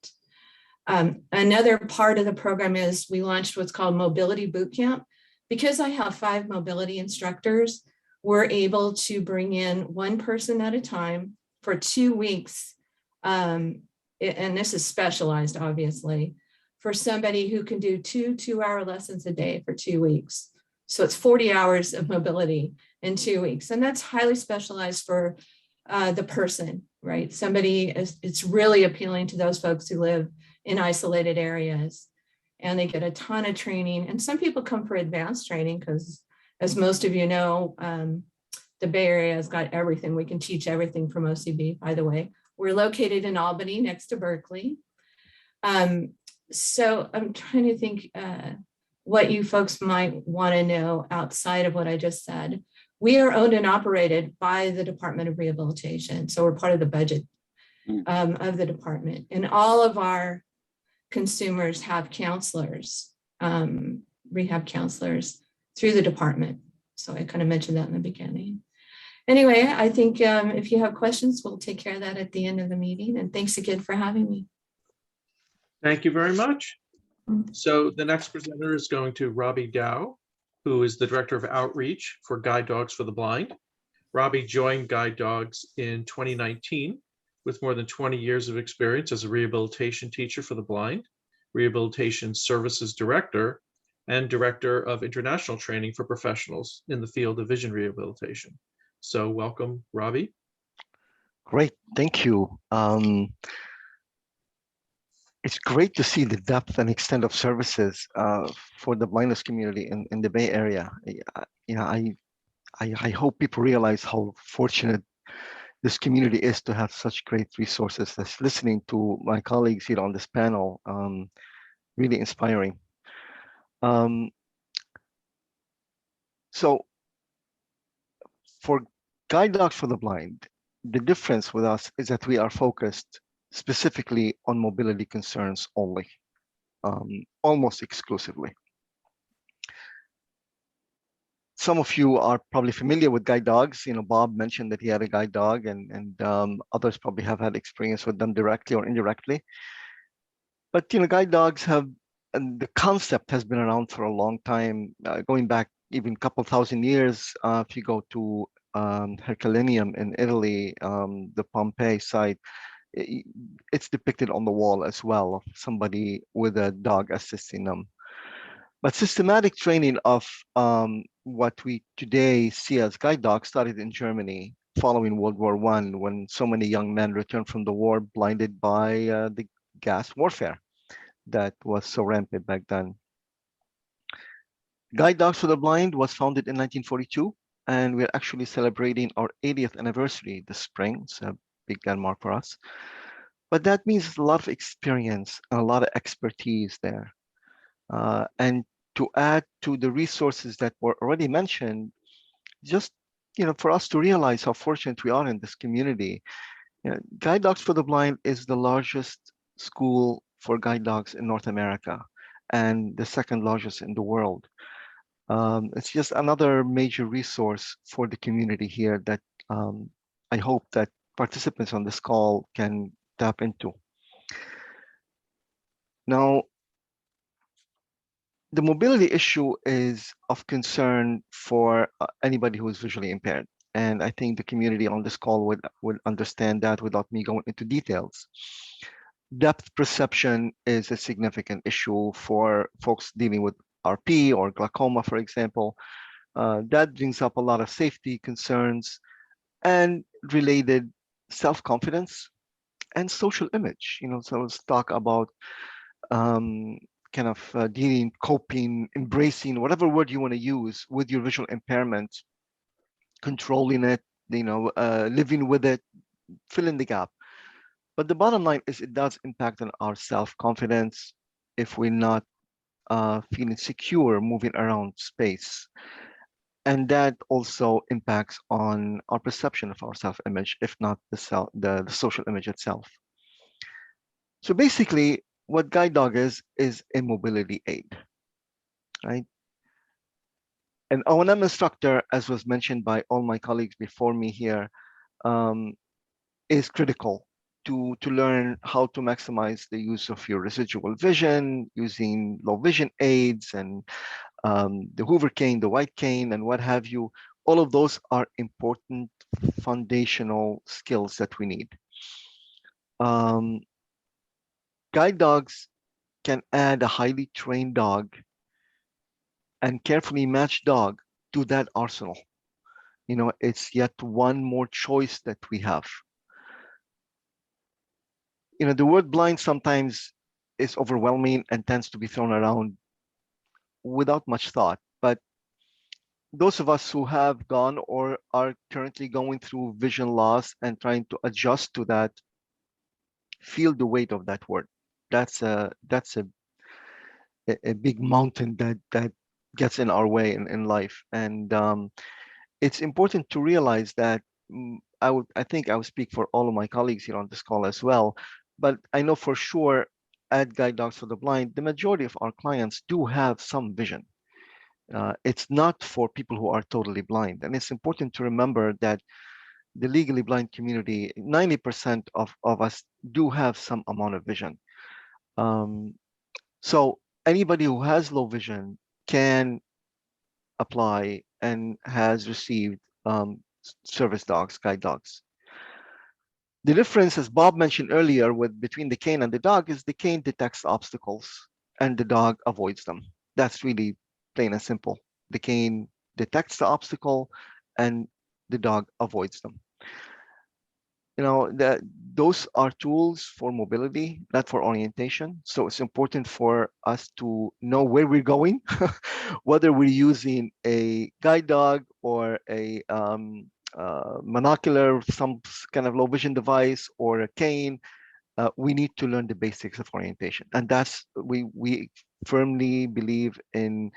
Another part of the program is we launched what's called Mobility Bootcamp. Because I have 5 mobility instructors, we're able to bring in one person at a time for 2 weeks. And this is specialized, obviously, for somebody who can do 2 2-hour lessons a day for 2 weeks. So it's 40 hours of mobility in 2 weeks. And that's highly specialized for the person, right? It's really appealing to those folks who live in isolated areas, and they get a ton of training. And some people come for advanced training because, as most of you know, the Bay Area has got everything. We can teach everything from OCB, by the way. We're located in Albany next to Berkeley. So I'm trying to think what you folks might want to know outside of what I just said. We are owned and operated by the Department of Rehabilitation. So we're part of the budget of the department. And all of our consumers have counselors, rehab counselors through the department. So I kind of mentioned that in the beginning. Anyway, I think if you have questions, we'll take care of that at the end of the meeting. And thanks again for having me. Thank you very much. So the next presenter is going to Robbie Dow, who is the Director of Outreach for Guide Dogs for the Blind. Robbie joined Guide Dogs in 2019 with more than 20 years of experience as a rehabilitation teacher for the blind, rehabilitation services director, and director of international training for professionals in the field of vision rehabilitation. So welcome, Robbie. Great, thank you. It's great to see the depth and extent of services for the blindness community in the Bay Area. I hope people realize how fortunate this community is to have such great resources. That's listening to my colleagues here on this panel, really inspiring. So for Guide Dogs for the Blind, the difference with us is that we are focused specifically on mobility concerns only, almost exclusively. Some of you are probably familiar with guide dogs. Bob mentioned that he had a guide dog, and others probably have had experience with them directly or indirectly. But guide dogs have, and the concept has been around for a long time, going back even a couple thousand years. If you go to Herculaneum in Italy, the Pompeii site, it's depicted on the wall as well, of somebody with a dog assisting them. But systematic training of what we today see as guide dogs started in Germany following World War I, when so many young men returned from the war blinded by the gas warfare that was so rampant back then. Guide Dogs for the Blind was founded in 1942, and we're actually celebrating our 80th anniversary this spring. It's a big landmark for us. But that means a lot of experience and a lot of expertise there. And to add to the resources that were already mentioned, just for us to realize how fortunate we are in this community. Guide Dogs for the Blind is the largest school for guide dogs in North America and the second largest in the world. It's just another major resource for the community here that I hope that participants on this call can tap into. Now, the mobility issue is of concern for anybody who is visually impaired. And I think the community on this call would understand that without me going into details. Depth perception is a significant issue for folks dealing with RP or glaucoma, for example. That brings up a lot of safety concerns and related self-confidence and social image. So let's talk about kind of dealing, coping, embracing, whatever word you want to use with your visual impairment, controlling it, living with it, fill in the gap. But the bottom line is it does impact on our self-confidence if we're not feeling secure moving around space. And that also impacts on our perception of our self-image, if not the social image itself. So basically, what Guide Dog is a mobility aid, right? An O&M instructor, as was mentioned by all my colleagues before me here, is critical to learn how to maximize the use of your residual vision using low vision aids and the Hoover cane, the white cane, and what have you. All of those are important foundational skills that we need. Guide dogs can add a highly trained dog and carefully matched dog to that arsenal. You know, it's yet one more choice that we have. You know, the word blind sometimes is overwhelming and tends to be thrown around without much thought. But those of us who have gone or are currently going through vision loss and trying to adjust to that feel the weight of that word. That's a big mountain that gets in our way in life. And it's important to realize that I think I would speak for all of my colleagues here on this call as well, but I know for sure at Guide Dogs for the Blind, the majority of our clients do have some vision. It's not for people who are totally blind. And it's important to remember that the legally blind community, 90% of us do have some amount of vision. So anybody who has low vision can apply and has received service dogs, guide dogs. The difference, as Bob mentioned earlier, with between the cane and the dog is the cane detects obstacles and the dog avoids them. That's really plain and simple. The cane detects the obstacle and the dog avoids them. You know, those are tools for mobility, not for orientation. So it's important for us to know where we're going, whether we're using a guide dog or a monocular, some kind of low vision device or a cane. We need to learn the basics of orientation. And that's, we firmly believe in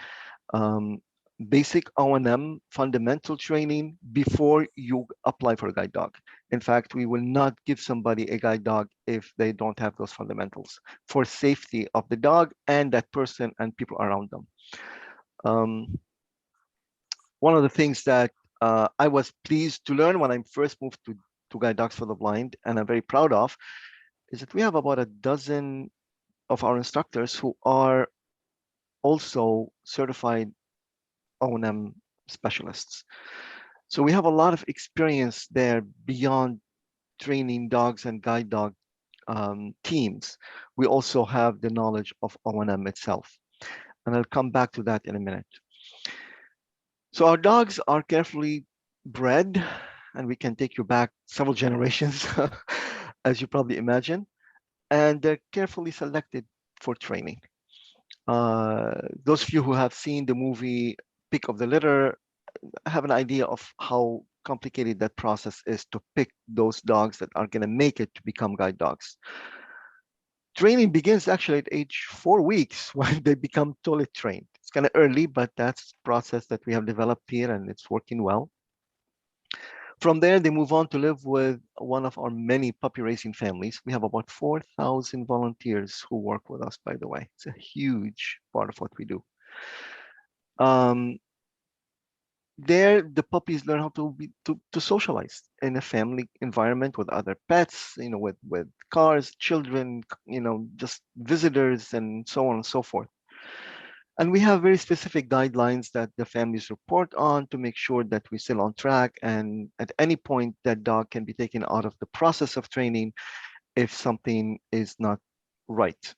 basic O&M fundamental training before you apply for a guide dog. In fact, we will not give somebody a guide dog if they don't have those fundamentals for safety of the dog and that person and people around them. One of the things that I was pleased to learn when I first moved to Guide Dogs for the Blind, and I'm very proud of, is that we have about a dozen of our instructors who are also certified O&M specialists. So we have a lot of experience there beyond training dogs and guide dog teams. We also have the knowledge of O&M itself. And I'll come back to that in a minute. So our dogs are carefully bred, and we can take you back several generations, as you probably imagine, and they're carefully selected for training. Those of you who have seen the movie Pick of the Litter have an idea of how complicated that process is to pick those dogs that are going to make it to become guide dogs. Training begins actually at age 4 weeks when they become totally trained. It's kind of early, but that's the process that we have developed here and it's working well. From there, they move on to live with one of our many puppy raising families. We have about 4,000 volunteers who work with us, by the way. It's a huge part of what we do. There, the puppies learn how to socialize in a family environment with other pets, you know, with cars, children, you know, just visitors and so on and so forth. And we have very specific guidelines that the families report on to make sure that we're still on track. And at any point, that dog can be taken out of the process of training if something is not right.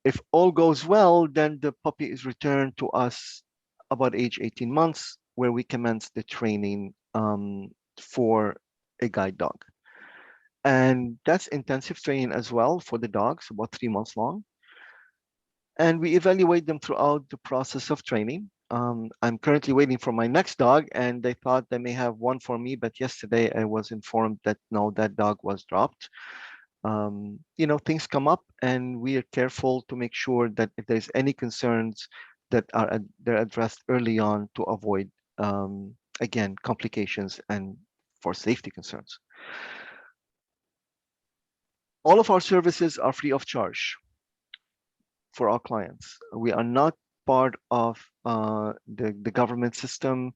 If all goes well, then the puppy is returned to us about age 18 months, where we commence the training for a guide dog. And that's intensive training as well for the dogs, about 3 months long. And we evaluate them throughout the process of training. I'm currently waiting for my next dog, and they thought they may have one for me, but yesterday I was informed that no, that dog was dropped. You know, things come up, and we are careful to make sure that if there's any concerns that they're addressed early on to avoid, again, complications and for safety concerns. All of our services are free of charge for our clients. We are not part of the government system.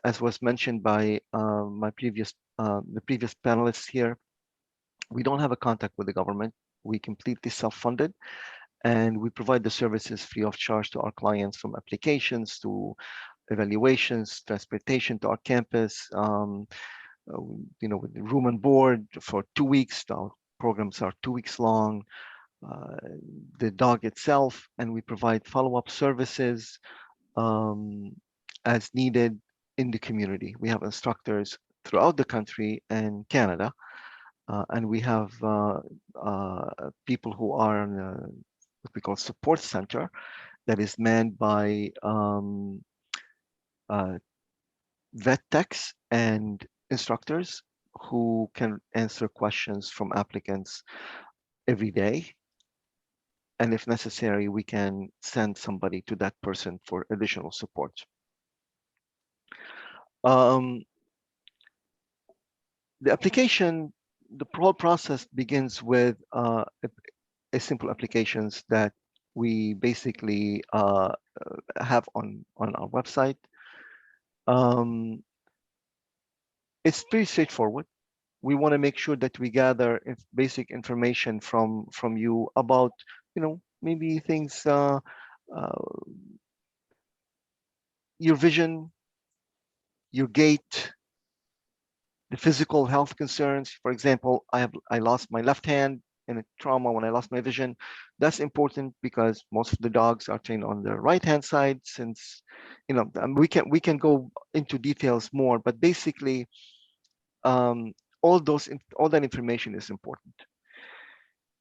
As was mentioned by my previous the previous panelists here, we don't have a contact with the government. We completely self-funded, and we provide the services free of charge to our clients, from applications to evaluations, transportation to our campus, with the room and board for 2 weeks. Our programs are 2 weeks long. The dog itself, and we provide follow-up services as needed in the community. We have instructors throughout the country and Canada, and we have people who are in what we call support center that is manned by vet techs and instructors who can answer questions from applicants every day. And if necessary, we can send somebody to that person for additional support. The application, the whole process begins with a simple applications that we basically have on our website. It's pretty straightforward. We want to make sure that we gather basic information from you about, maybe things, your vision, your gait, the physical health concerns. For example, I lost my left hand in a trauma when I lost my vision. That's important because most of the dogs are trained on the right hand side, since we can go into details more, but basically all that information is important.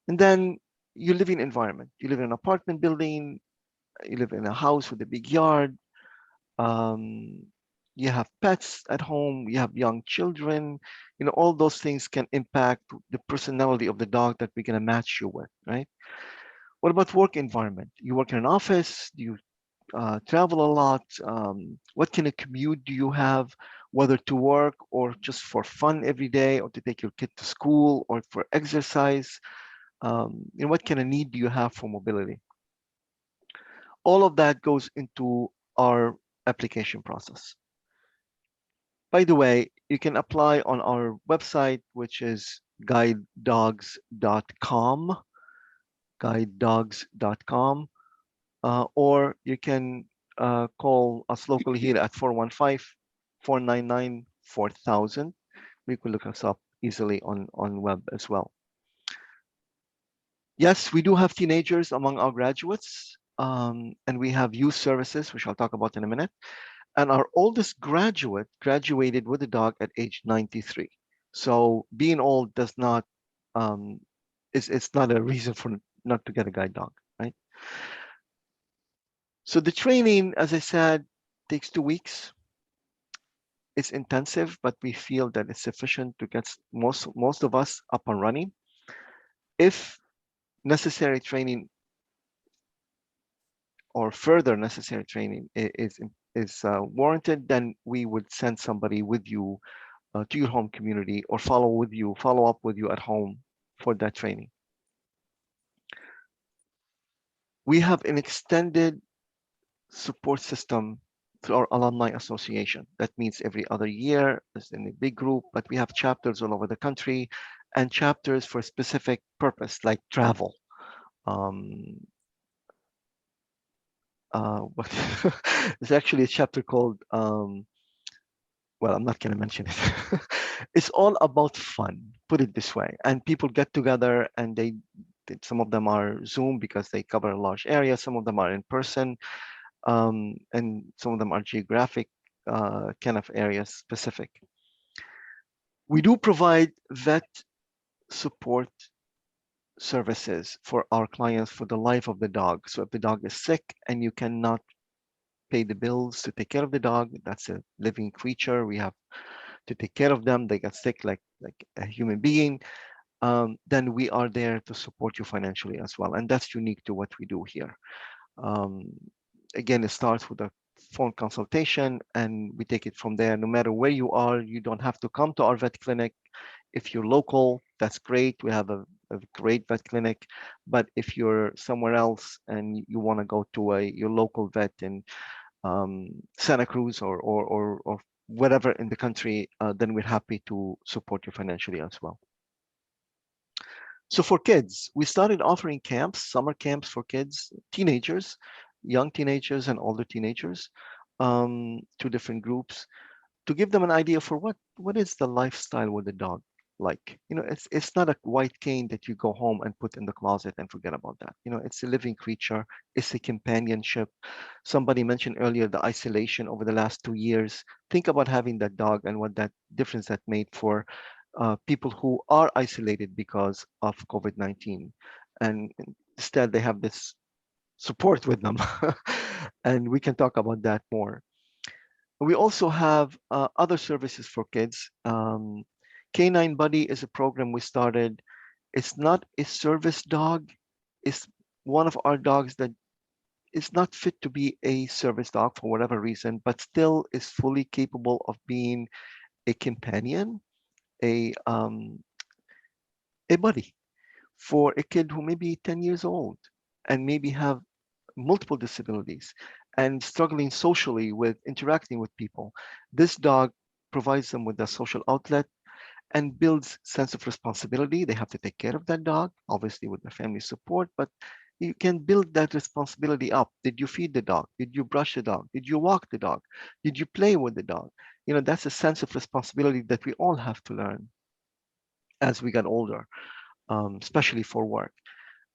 And then you live in environment. You live in an apartment building, you live in a house with a big yard, you have pets at home, you have young children, all those things can impact the personality of the dog that we're going to match you with, right? What about work environment? You work in an office, you travel a lot. What kind of commute do you have, whether to work or just for fun every day, or to take your kid to school or for exercise? What kind of need do you have for mobility? All of that goes into our application process. By the way, you can apply on our website, which is guidedogs.com, guidedogs.com, or you can call us locally here at 415-499-4000. You can look us up easily on web as well. Yes, we do have teenagers among our graduates, and we have youth services, which I'll talk about in a minute. And our oldest graduate graduated with a dog at age 93. So being old does not, it's not a reason for not to get a guide dog, right? So the training, as I said, takes 2 weeks. It's intensive, but we feel that it's sufficient to get most of us up and running. If necessary training or further necessary training is warranted, then we would send somebody with you to your home community, or follow up with you at home for that training. We have an extended support system through our alumni association. That means every other year, it's in a big group, but we have chapters all over the country, and chapters for specific purpose, like travel. There's actually a chapter called, well, I'm not going to mention it. It's all about fun, put it this way. And people get together, and some of them are Zoom because they cover a large area. Some of them are in person, and some of them are geographic kind of area specific. We do provide vet support services for our clients for the life of the dog. So if the dog is sick and you cannot pay the bills to take care of the dog, that's a living creature. We have to take care of them. They get sick like a human being. Then we are there to support you financially as well. And that's unique to what we do here. Again, it starts with a phone consultation, and we take it from there. No matter where you are, you don't have to come to our vet clinic. If you're local, that's great. We have a great vet clinic. But if you're somewhere else and you want to go to your local vet in Santa Cruz or whatever in the country, then we're happy to support you financially as well. So for kids, we started offering camps, summer camps for kids, teenagers, young teenagers and older teenagers, to different groups, to give them an idea for what is the lifestyle with the dog like. You know, it's not a white cane that you go home and put in the closet and forget about that. You know, it's a living creature. It's a companionship. Somebody mentioned earlier the isolation over the last 2 years. Think about having that dog and what that difference that made for people who are isolated because of COVID-19, and instead they have this support with them. And we can talk about that more. We also have other services for kids. Canine Buddy is a program we started. It's not a service dog. It's one of our dogs that is not fit to be a service dog for whatever reason, but still is fully capable of being a companion, a buddy for a kid who may be 10 years old and maybe have multiple disabilities and struggling socially with interacting with people. This dog provides them with a social outlet and builds sense of responsibility. They have to take care of that dog, obviously with the family support, but you can build that responsibility up. Did you feed the dog? Did you brush the dog? Did you walk the dog? Did you play with the dog? You know, that's a sense of responsibility that we all have to learn as we get older, especially for work,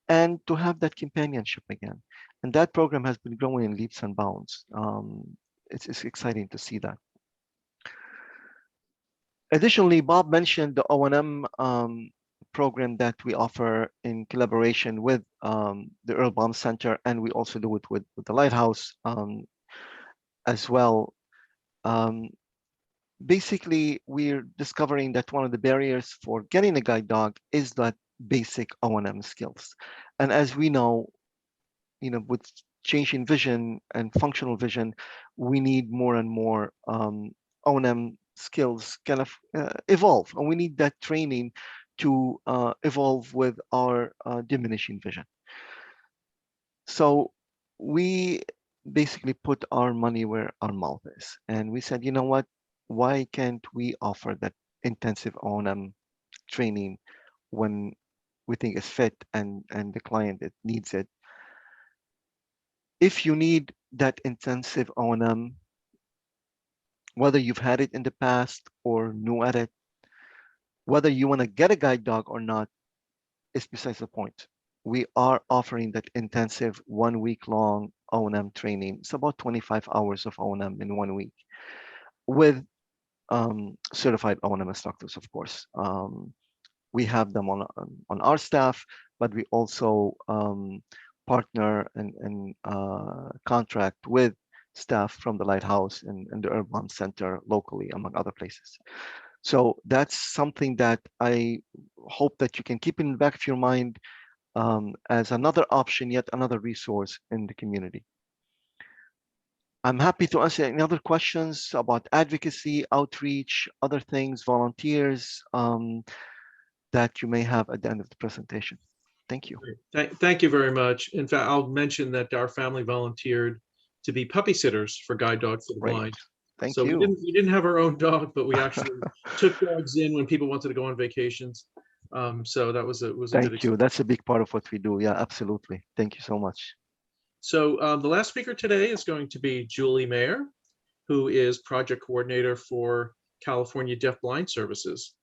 and to have that companionship again. And that program has been growing in leaps and bounds. It's exciting to see that. Additionally, Bob mentioned the O&M program that we offer in collaboration with the Earl Bomb Center, and we also do it with the Lighthouse as well. Basically, we're discovering that one of the barriers for getting a guide dog is that basic O&M skills. And as we know, you know, with changing vision and functional vision, we need more and more O&M skills kind of evolve, and we need that training to evolve with our diminishing vision. So we basically put our money where our mouth is, and we said, you know what, why can't we offer that intensive O&M training when we think it's fit and the client that needs it? If you need that intensive O&M, whether you've had it in the past or new at it, whether you want to get a guide dog or not, is besides the point. We are offering that intensive 1 week long O&M training. It's about 25 hours of O&M in 1 week with certified O&M instructors, of course. We have them on our staff, but we also partner and contract with staff from the Lighthouse and the Earl Bomb Center locally, among other places. So that's something that I hope that you can keep in the back of your mind as another option, yet another resource in the community. I'm happy to answer any other questions about advocacy, outreach, other things, volunteers that you may have at the end of the presentation. Thank you. Thank you very much. In fact, I'll mention that our family volunteered to be puppy sitters for Guide Dogs for the Blind. Thank So you. we didn't have our own dog, but we actually took dogs in when people wanted to go on vacations. So that was a good Thank you. That's a big part of what we do. Yeah, absolutely. Thank you so much. So the last speaker today is going to be Julie Mayer, who is project coordinator for California Deafblind Services.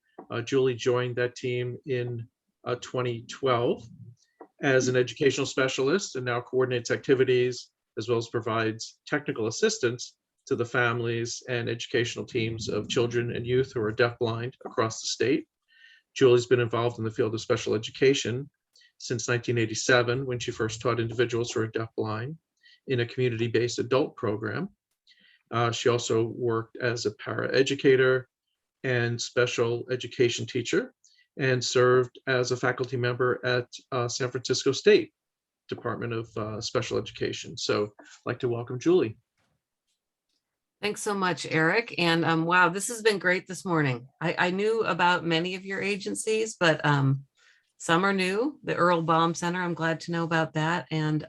Julie joined that team in 2012 as an educational specialist and now coordinates activities as well as provides technical assistance to the families and educational teams of children and youth who are deafblind across the state. Julie's been involved in the field of special education since 1987, when she first taught individuals who are deafblind in a community-based adult program. She also worked as a paraeducator and special education teacher and served as a faculty member at San Francisco State Department of Special Education. So I'd like to welcome Julie. Thanks so much, Eric. And wow, this has been great this morning. I knew about many of your agencies, but some are new. The Earl Bomb Center, I'm glad to know about that. And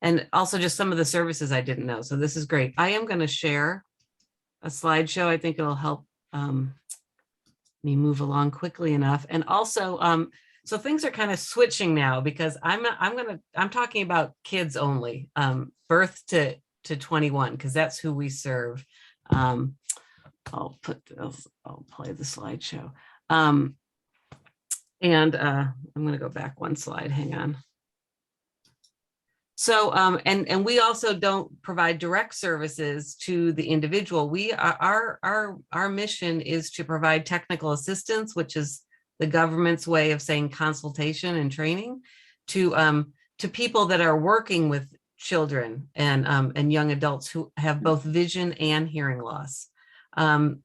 and also just some of the services I didn't know. So this is great. I am going to share a slideshow. I think it'll help me move along quickly enough. And also, so things are kind of switching now because I'm talking about kids only, birth to 21, because that's who we serve. I'll play the slideshow. And I'm going to go back one slide. Hang on. So, and we also don't provide direct services to the individual. Our mission is to provide technical assistance, which is the government's way of saying consultation and training to people that are working with children and young adults who have both vision and hearing loss.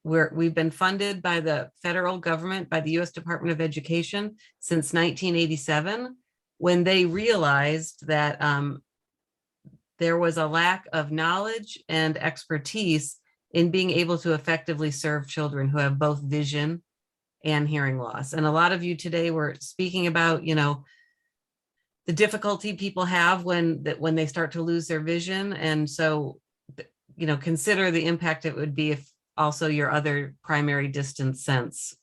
We've been funded by the federal government, by the U.S. Department of Education since 1987, when they realized that there was a lack of knowledge and expertise in being able to effectively serve children who have both vision and hearing loss. And a lot of you today were speaking about, the difficulty people have when they start to lose their vision. And so, consider the impact it would be if also your other primary distance sense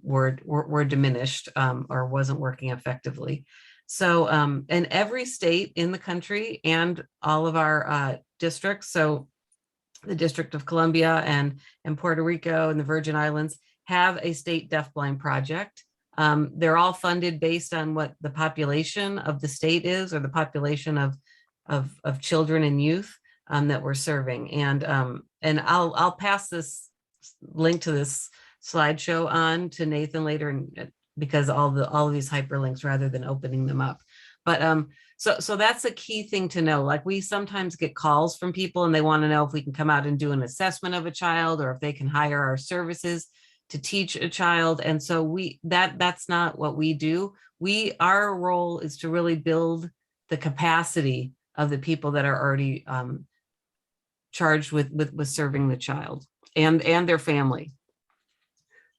were diminished or wasn't working effectively. So in every state in the country and all of our districts, so the District of Columbia and Puerto Rico and the Virgin Islands have a state deafblind project. They're all funded based on what the population of the state is, or the population of children and youth that we're serving. And I'll pass this link to this slideshow on to Nathan later, because all of these hyperlinks rather than opening them up. But so that's a key thing to know. Like, we sometimes get calls from people and they want to know if we can come out and do an assessment of a child, or if they can hire our services to teach a child. And so that's not what we do. Our role is to really build the capacity of the people that are already charged with serving the child and their family.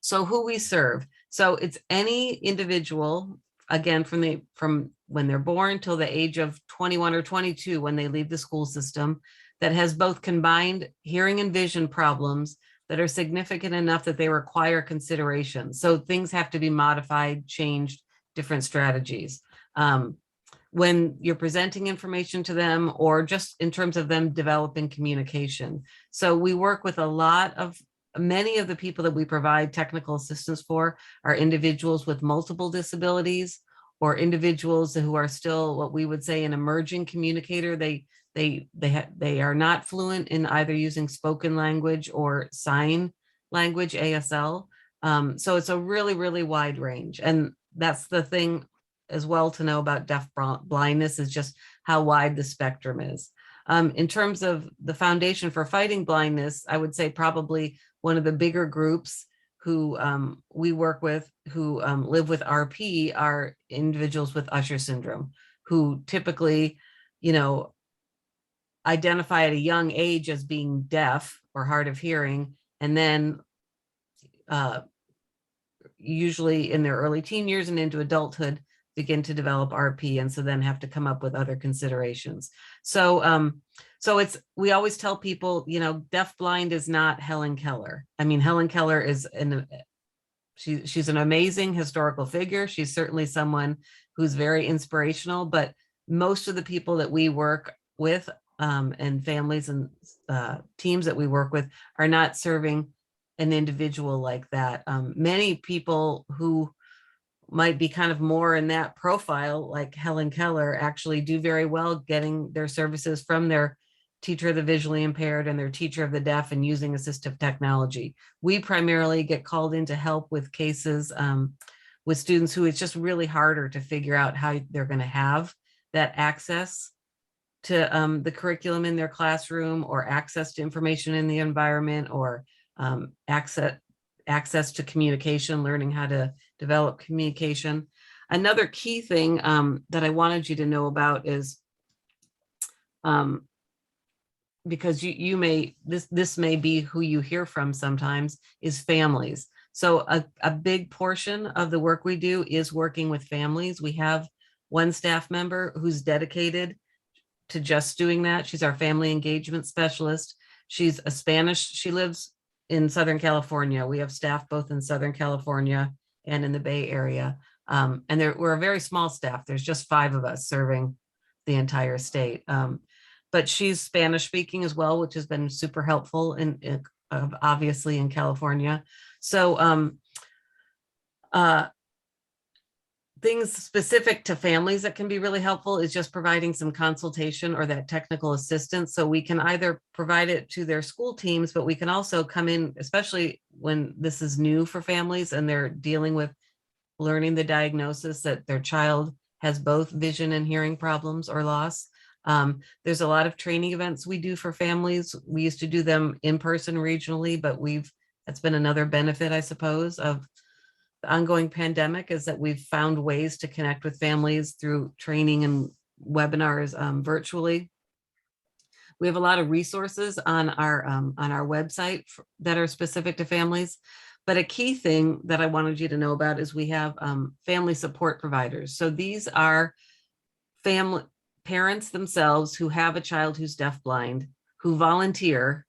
So who we serve. So it's any individual, again, from when they're born till the age of 21 or 22, when they leave the school system, that has both combined hearing and vision problems that are significant enough that they require consideration. So things have to be modified, changed, different strategies. When you're presenting information to them, or just in terms of them developing communication. So we work with many of the people that we provide technical assistance for are individuals with multiple disabilities, or individuals who are still what we would say an emerging communicator. They are not fluent in either using spoken language or sign language, ASL. So it's a really, really wide range. And that's the thing as well to know about deaf blindness, is just how wide the spectrum is. In terms of the Foundation for Fighting Blindness, I would say probably one of the bigger groups who we work with, who live with RP, are individuals with Usher syndrome, who typically, identify at a young age as being deaf or hard of hearing, and then usually in their early teen years and into adulthood begin to develop RP, and so then have to come up with other considerations. So we always tell people, deaf blind is not Helen Keller. I mean, Helen Keller is she's an amazing historical figure. She's certainly someone who's very inspirational, but most of the people that we work with and families and teams that we work with are not serving an individual like that. Many people who might be kind of more in that profile, like Helen Keller, actually do very well getting their services from their teacher of the visually impaired and their teacher of the deaf, and using assistive technology. We primarily get called in to help with cases with students who it's just really harder to figure out how they're going to have that access to the curriculum in their classroom, or access to information in the environment, or access to communication, learning how to develop communication. Another key thing that I wanted you to know about is, because this may be who you hear from sometimes, is families. So a big portion of the work we do is working with families. We have one staff member who's dedicated to just doing that. She's our family engagement specialist. She's a she lives in Southern California. We have staff both in Southern California and in the Bay Area. And we're a very small staff. There's just 5 of us serving the entire state. But she's Spanish speaking as well, which has been super helpful in obviously in California. So things specific to families that can be really helpful is just providing some consultation or that technical assistance. So we can either provide it to their school teams, but we can also come in, especially when this is new for families and they're dealing with learning the diagnosis that their child has both vision and hearing problems or loss. There's a lot of training events we do for families. We used to do them in person regionally, but that's been another benefit, I suppose, of the ongoing pandemic, is that we've found ways to connect with families through training and webinars virtually. We have a lot of resources on our website that are specific to families. But a key thing that I wanted you to know about is we have family support providers. So these are parents themselves who have a child who's deafblind, who volunteer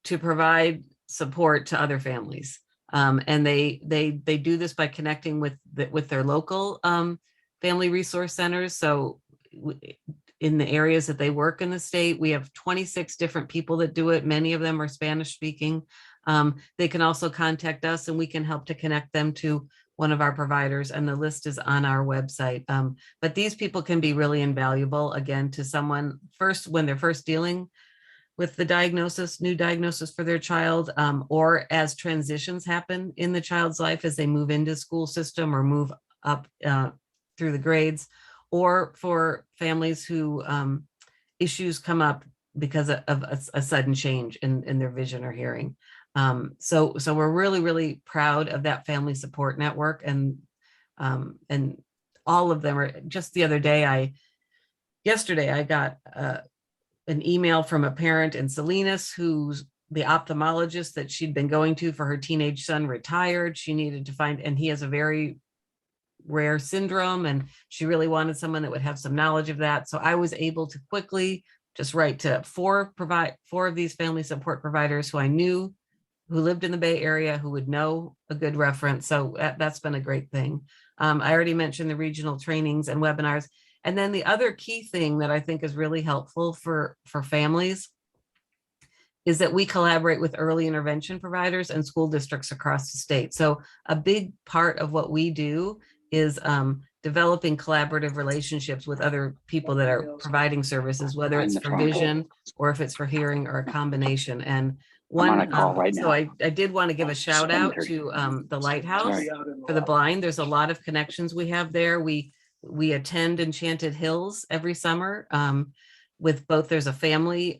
to provide support to other families. And they do this by connecting with their local family resource centers. So in the areas that they work in the state, we have 26 different people that do it. Many of them are Spanish speaking. They can also contact us and we can help to connect them to one of our providers, and the list is on our website. But these people can be really invaluable, again, to someone when they're first dealing with the new diagnosis for their child, or as transitions happen in the child's life as they move into school system or move up through the grades, or for families who issues come up because of a sudden change in their vision or hearing. So we're really, really proud of that family support network, and all of them are. Just the other day, yesterday I got an email from a parent in Salinas who's the ophthalmologist that she'd been going to for her teenage son retired. She needed to find, and he has a very rare syndrome, and she really wanted someone that would have some knowledge of that. So I was able to quickly just write to four of these family support providers who I knew, who lived in the Bay Area, who would know a good reference. So that's been a great thing. I already mentioned the regional trainings and webinars. And then the other key thing that I think is really helpful for families is that we collaborate with early intervention providers and school districts across the state. So a big part of what we do is developing collaborative relationships with other people that are providing services, whether it's for vision or if it's for hearing or a combination. And so I did want to give a shout out to the Lighthouse for the Blind. There's a lot of connections we have there. We attend Enchanted Hills every summer with both. There's a family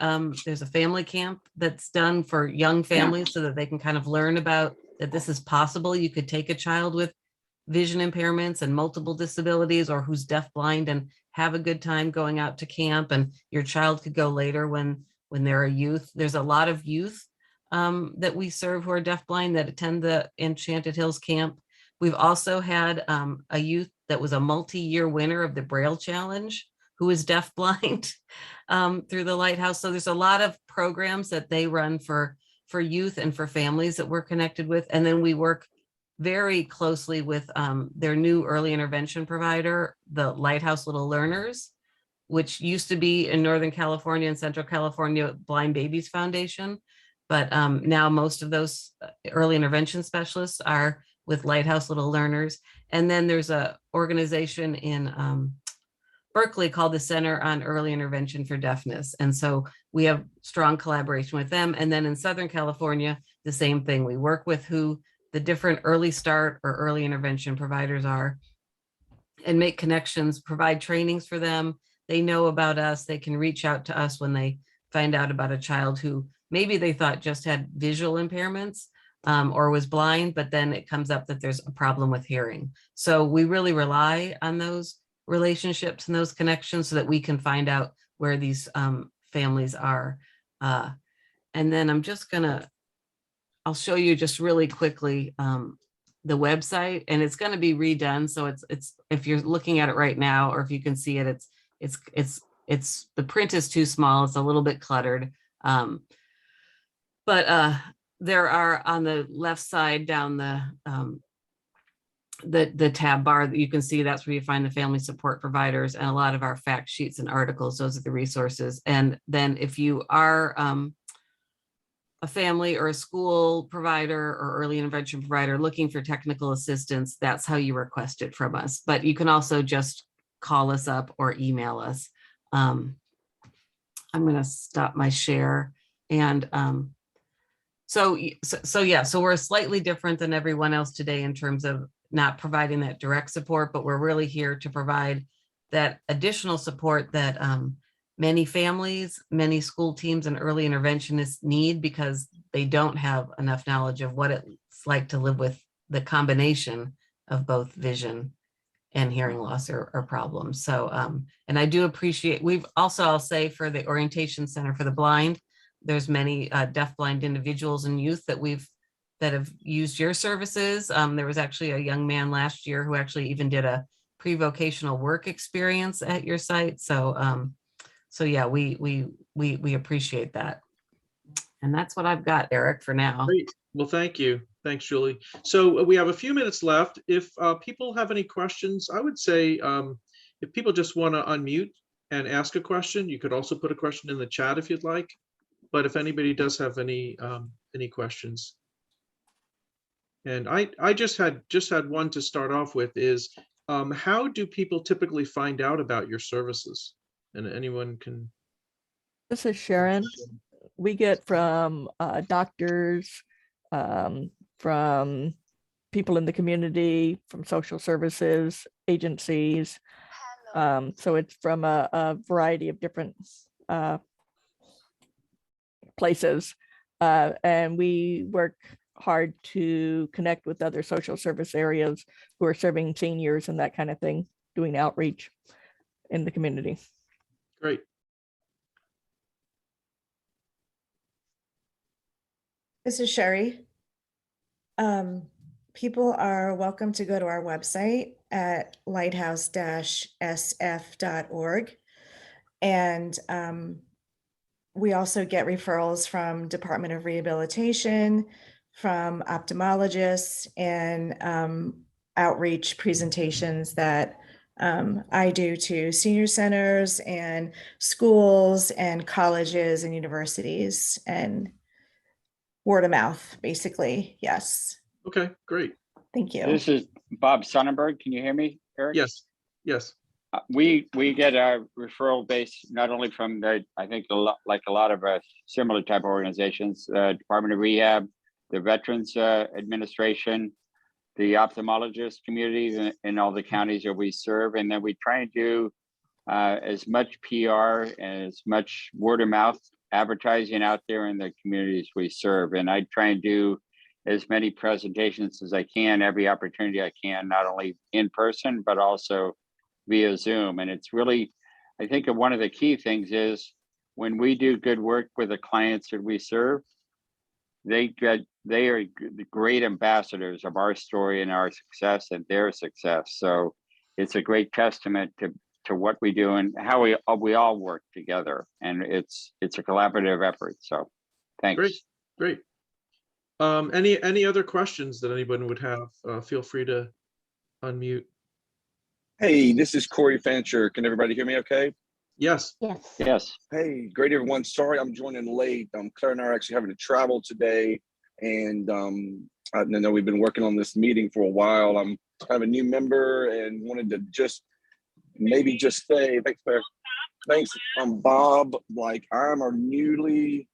camp that's done for young families so that they can kind of learn about that this is possible. You could take a child with vision impairments and multiple disabilities, or who's deafblind, and have a good time going out to camp, and your child could go later when they're a youth. There's a lot of youth that we serve who are deafblind that attend the Enchanted Hills camp. We've also had a youth that was a multi-year winner of the Braille Challenge who is deafblind through the Lighthouse. So there's a lot of programs that they run for youth and for families that we're connected with. And then we work very closely with their new early intervention provider, the Lighthouse Little Learners, which used to be in Northern California and Central California Blind Babies Foundation. But now most of those early intervention specialists are with Lighthouse Little Learners. And then there's a organization in Berkeley called the Center on Early Intervention for Deafness. And so we have strong collaboration with them. And then in Southern California, the same thing. We work with who the different early start or early intervention providers are and make connections, provide trainings for them. They know about us. They can reach out to us when they find out about a child who maybe they thought just had visual impairments or was blind, but then it comes up that there's a problem with hearing. So we really rely on those relationships and those connections so that we can find out where these families are. And then I'll show you just really quickly the website, and it's going to be redone. So it's if you're looking at it right now, or if you can see it, it's the print is too small. It's a little bit cluttered. But there are on the left side down the tab bar that you can see, that's where you find the family support providers and a lot of our fact sheets and articles. Those are the resources. And then if you are a family or a school provider or early intervention provider looking for technical assistance, that's how you request it from us. But you can also just call us up or email us. I'm going to stop my share. And so we're slightly different than everyone else today in terms of not providing that direct support, but we're really here to provide that additional support that many families, many school teams and early interventionists need, because they don't have enough knowledge of what it's like to live with the combination of both vision and hearing loss or problems. So, and I do appreciate, we've also, I'll say, for the Orientation Center for the Blind, there's many deafblind individuals and youth that have used your services. There was actually a young man last year who actually even did a pre-vocational work experience at your site. So, so yeah, we appreciate that. And that's what I've got, Eric, for now. Great. Well, thank you. Thanks, Julie. So we have a few minutes left. If people have any questions, I would say if people just want to unmute and ask a question, you could also put a question in the chat if you'd like. But if anybody does have any questions. And I just had one to start off with is how do people typically find out about your services? And anyone can. This is Sharon. We get from doctors, from people in the community, from social services agencies. So it's from a variety of different places. And we work hard to connect with other social service areas who are serving seniors and that kind of thing, doing outreach in the community. Great. This is Sherry. People are welcome to go to our website at lighthouse-sf.org. And we also get referrals from Department of Rehabilitation, from ophthalmologists, and outreach presentations that I do to senior centers and schools and colleges and universities, and word of mouth, basically. Yes. Okay, great. Thank you. This is Bob Sonnenberg. Can you hear me, Eric? Yes. Yes. We get a referral base not only from the, I think like a lot of similar type of organizations, Department of Rehab, the Veterans Administration, the ophthalmologist community in all the counties that we serve. And then we try and do as much PR and as much word of mouth advertising out there in the communities we serve. And I try and do as many presentations as I can, every opportunity I can, not only in person, but also via Zoom. And it's really, I think one of the key things is when we do good work with the clients that we serve, they are the great ambassadors of our story and our success and their success. So it's a great testament to what we do and how we all work together. And it's a collaborative effort. So thanks. Great. Any other questions that anyone would have? Feel free to unmute. Hey, this is Corey Fancher. Can everybody hear me okay? Yes. Yes. Yes. Hey, great everyone. Sorry I'm joining late. Claire and I are actually having to travel today. And I know we've been working on this meeting for a while. I'm kind of a new member and wanted to just say, thanks, Claire. Thanks, Bob. Like, I'm a newly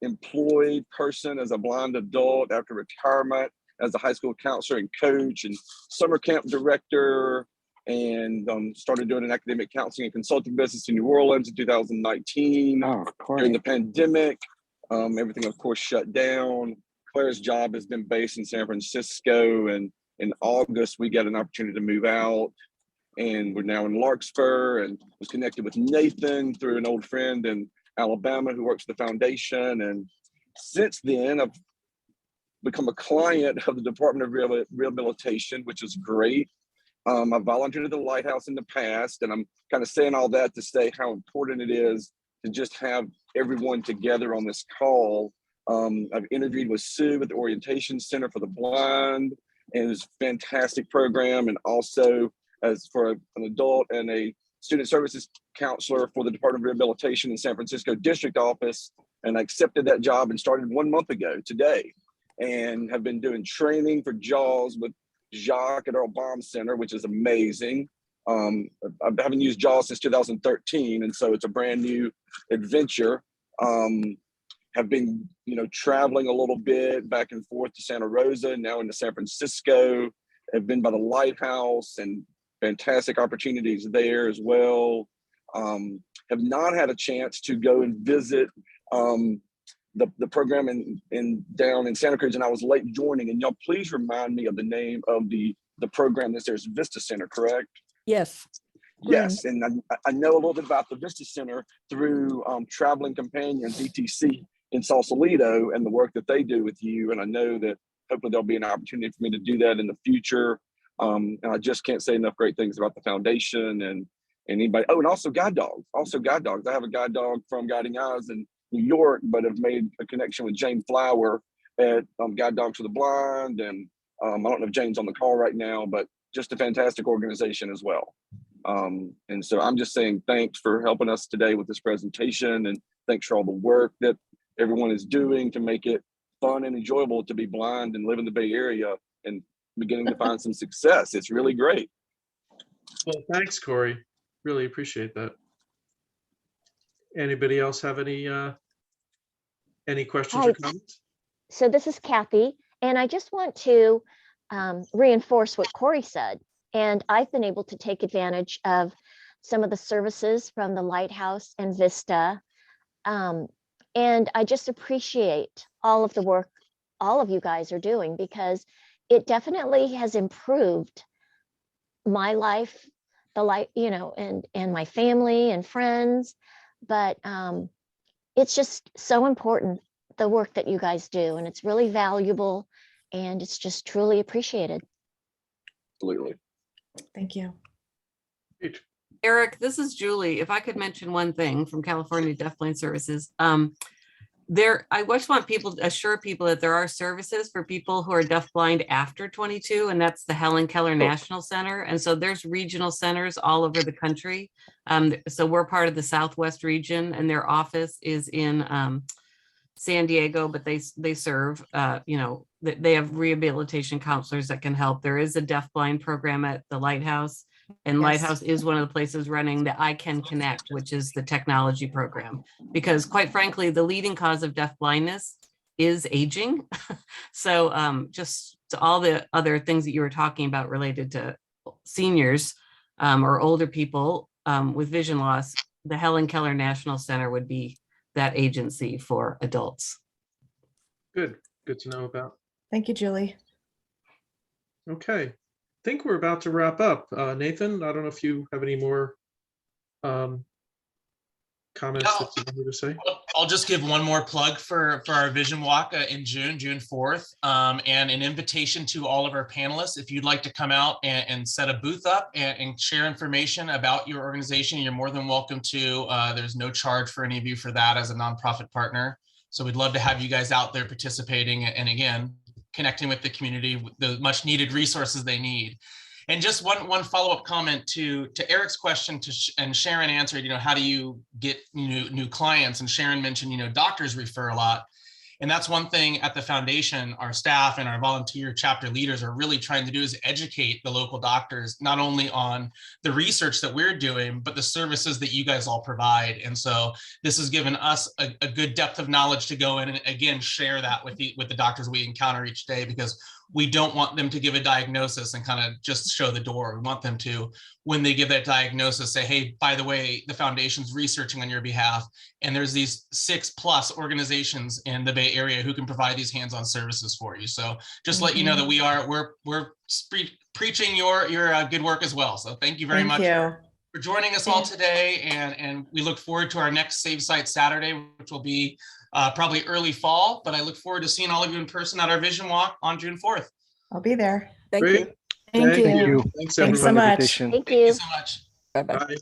employed person as a blind adult after retirement as a high school counselor and coach and summer camp director, and started doing an academic counseling and consulting business in New Orleans in 2019. During the pandemic. Everything, of course, shut down. Claire's job has been based in San Francisco, and in August, we got an opportunity to move out, and we're now in Larkspur, and was connected with Nathan through an old friend in Alabama who works at the foundation. And since then, I've become a client of the Department of Rehabilitation, which is great. I volunteered at the Lighthouse in the past, and I'm kind of saying all that to say how important it is to just have everyone together on this call. I've interviewed with Sue at the Orientation Center for the Blind, and it was a fantastic program. And also as for an adult and a student services counselor for the Department of Rehabilitation in San Francisco District Office. And I accepted that job and started 1 month ago today, and have been doing training for JAWS with Jacques at Earl Center, which is amazing. I haven't used JAWS since 2013, and so it's a brand new adventure. Have been, traveling a little bit back and forth to Santa Rosa, now into San Francisco. Have been by the Lighthouse and fantastic opportunities there as well. Have not had a chance to go and visit the program down in Santa Cruz, and I was late joining. And y'all, please remind me of the name of the program that's there's Vista Center, correct? Yes. Yes, and I know a little bit about the Vista Center through Traveling Companions, ETC in Sausalito, and the work that they do with you. And I know that hopefully there'll be an opportunity for me to do that in the future. And I just can't say enough great things about the foundation and anybody. Oh, and also guide dogs. I have a guide dog from Guiding Eyes in New York, but have made a connection with Jane Flower at Guide Dogs for the Blind. And I don't know if Jane's on the call right now, but just a fantastic organization as well. And so I'm just saying thanks for helping us today with this presentation, and thanks for all the work that everyone is doing to make it fun and enjoyable to be blind and live in the Bay Area and beginning to find some success. It's really great. Well, thanks, Corey. Really appreciate that. Anybody else have any questions or Hi. comments? So this is Kathy, and I just want to reinforce what Corey said. And I've been able to take advantage of some of the services from the Lighthouse and Vista. And I just appreciate all of the work all of you guys are doing, because it definitely has improved my life, and my family and friends. But it's just so important, the work that you guys do, and it's really valuable, and it's just truly appreciated. Absolutely. Thank you. Great. Eric, this is Julie. If I could mention one thing from California Deafblind Services. I just want people to assure people that there are services for people who are deafblind after 22, and that's the Helen Keller National Center. And so there's regional centers all over the country. So we're part of the Southwest region, and their office is in San Diego, but they serve, they have rehabilitation counselors that can help. There is a deafblind program at the Lighthouse, and Yes. Lighthouse is one of the places running the I Can Connect, which is the technology program, because quite frankly, the leading cause of deafblindness is aging. So just to all the other things that you were talking about related to seniors or older people with vision loss, the Helen Keller National Center would be that agency for adults. Good to know about. Thank you, Julie. Okay, I think we're about to wrap up. Nathan, I don't know if you have any more comments that you wanted to say. I'll just give one more plug for our Vision Walk in June 4th, and an invitation to all of our panelists. If you'd like to come out and set a booth up and share information about your organization, you're more than welcome to. There's no charge for any of you for that as a nonprofit partner. So we'd love to have you guys out there participating, and again, connecting with the community, with the much needed resources they need. And just one follow-up comment to Eric's question, and Sharon answered, how do you get new clients? And Sharon mentioned, doctors refer a lot. And that's one thing at the foundation, our staff and our volunteer chapter leaders are really trying to do, is educate the local doctors, not only on the research that we're doing, but the services that you guys all provide. And so this has given us a good depth of knowledge to go in and again, share that with the doctors we encounter each day, because we don't want them to give a diagnosis and kind of just show the door. We want them to, when they give that diagnosis, say, hey, by the way, the foundation's researching on your behalf, and there's these 6+ organizations in the Bay Area who can provide these hands-on services for you. So just let you know that we're preaching your good work as well. So thank you very much for joining us all today, and we look forward to our next Save Site Saturday, which will be probably early fall, but I look forward to seeing all of you in person at our Vision Walk on June 4th. I'll be there. Thank Great. you. Thank Okay. you. you. Thanks, Thank you so for the everybody. much. invitation. Thank Thank you you. so much. Bye-bye. Bye.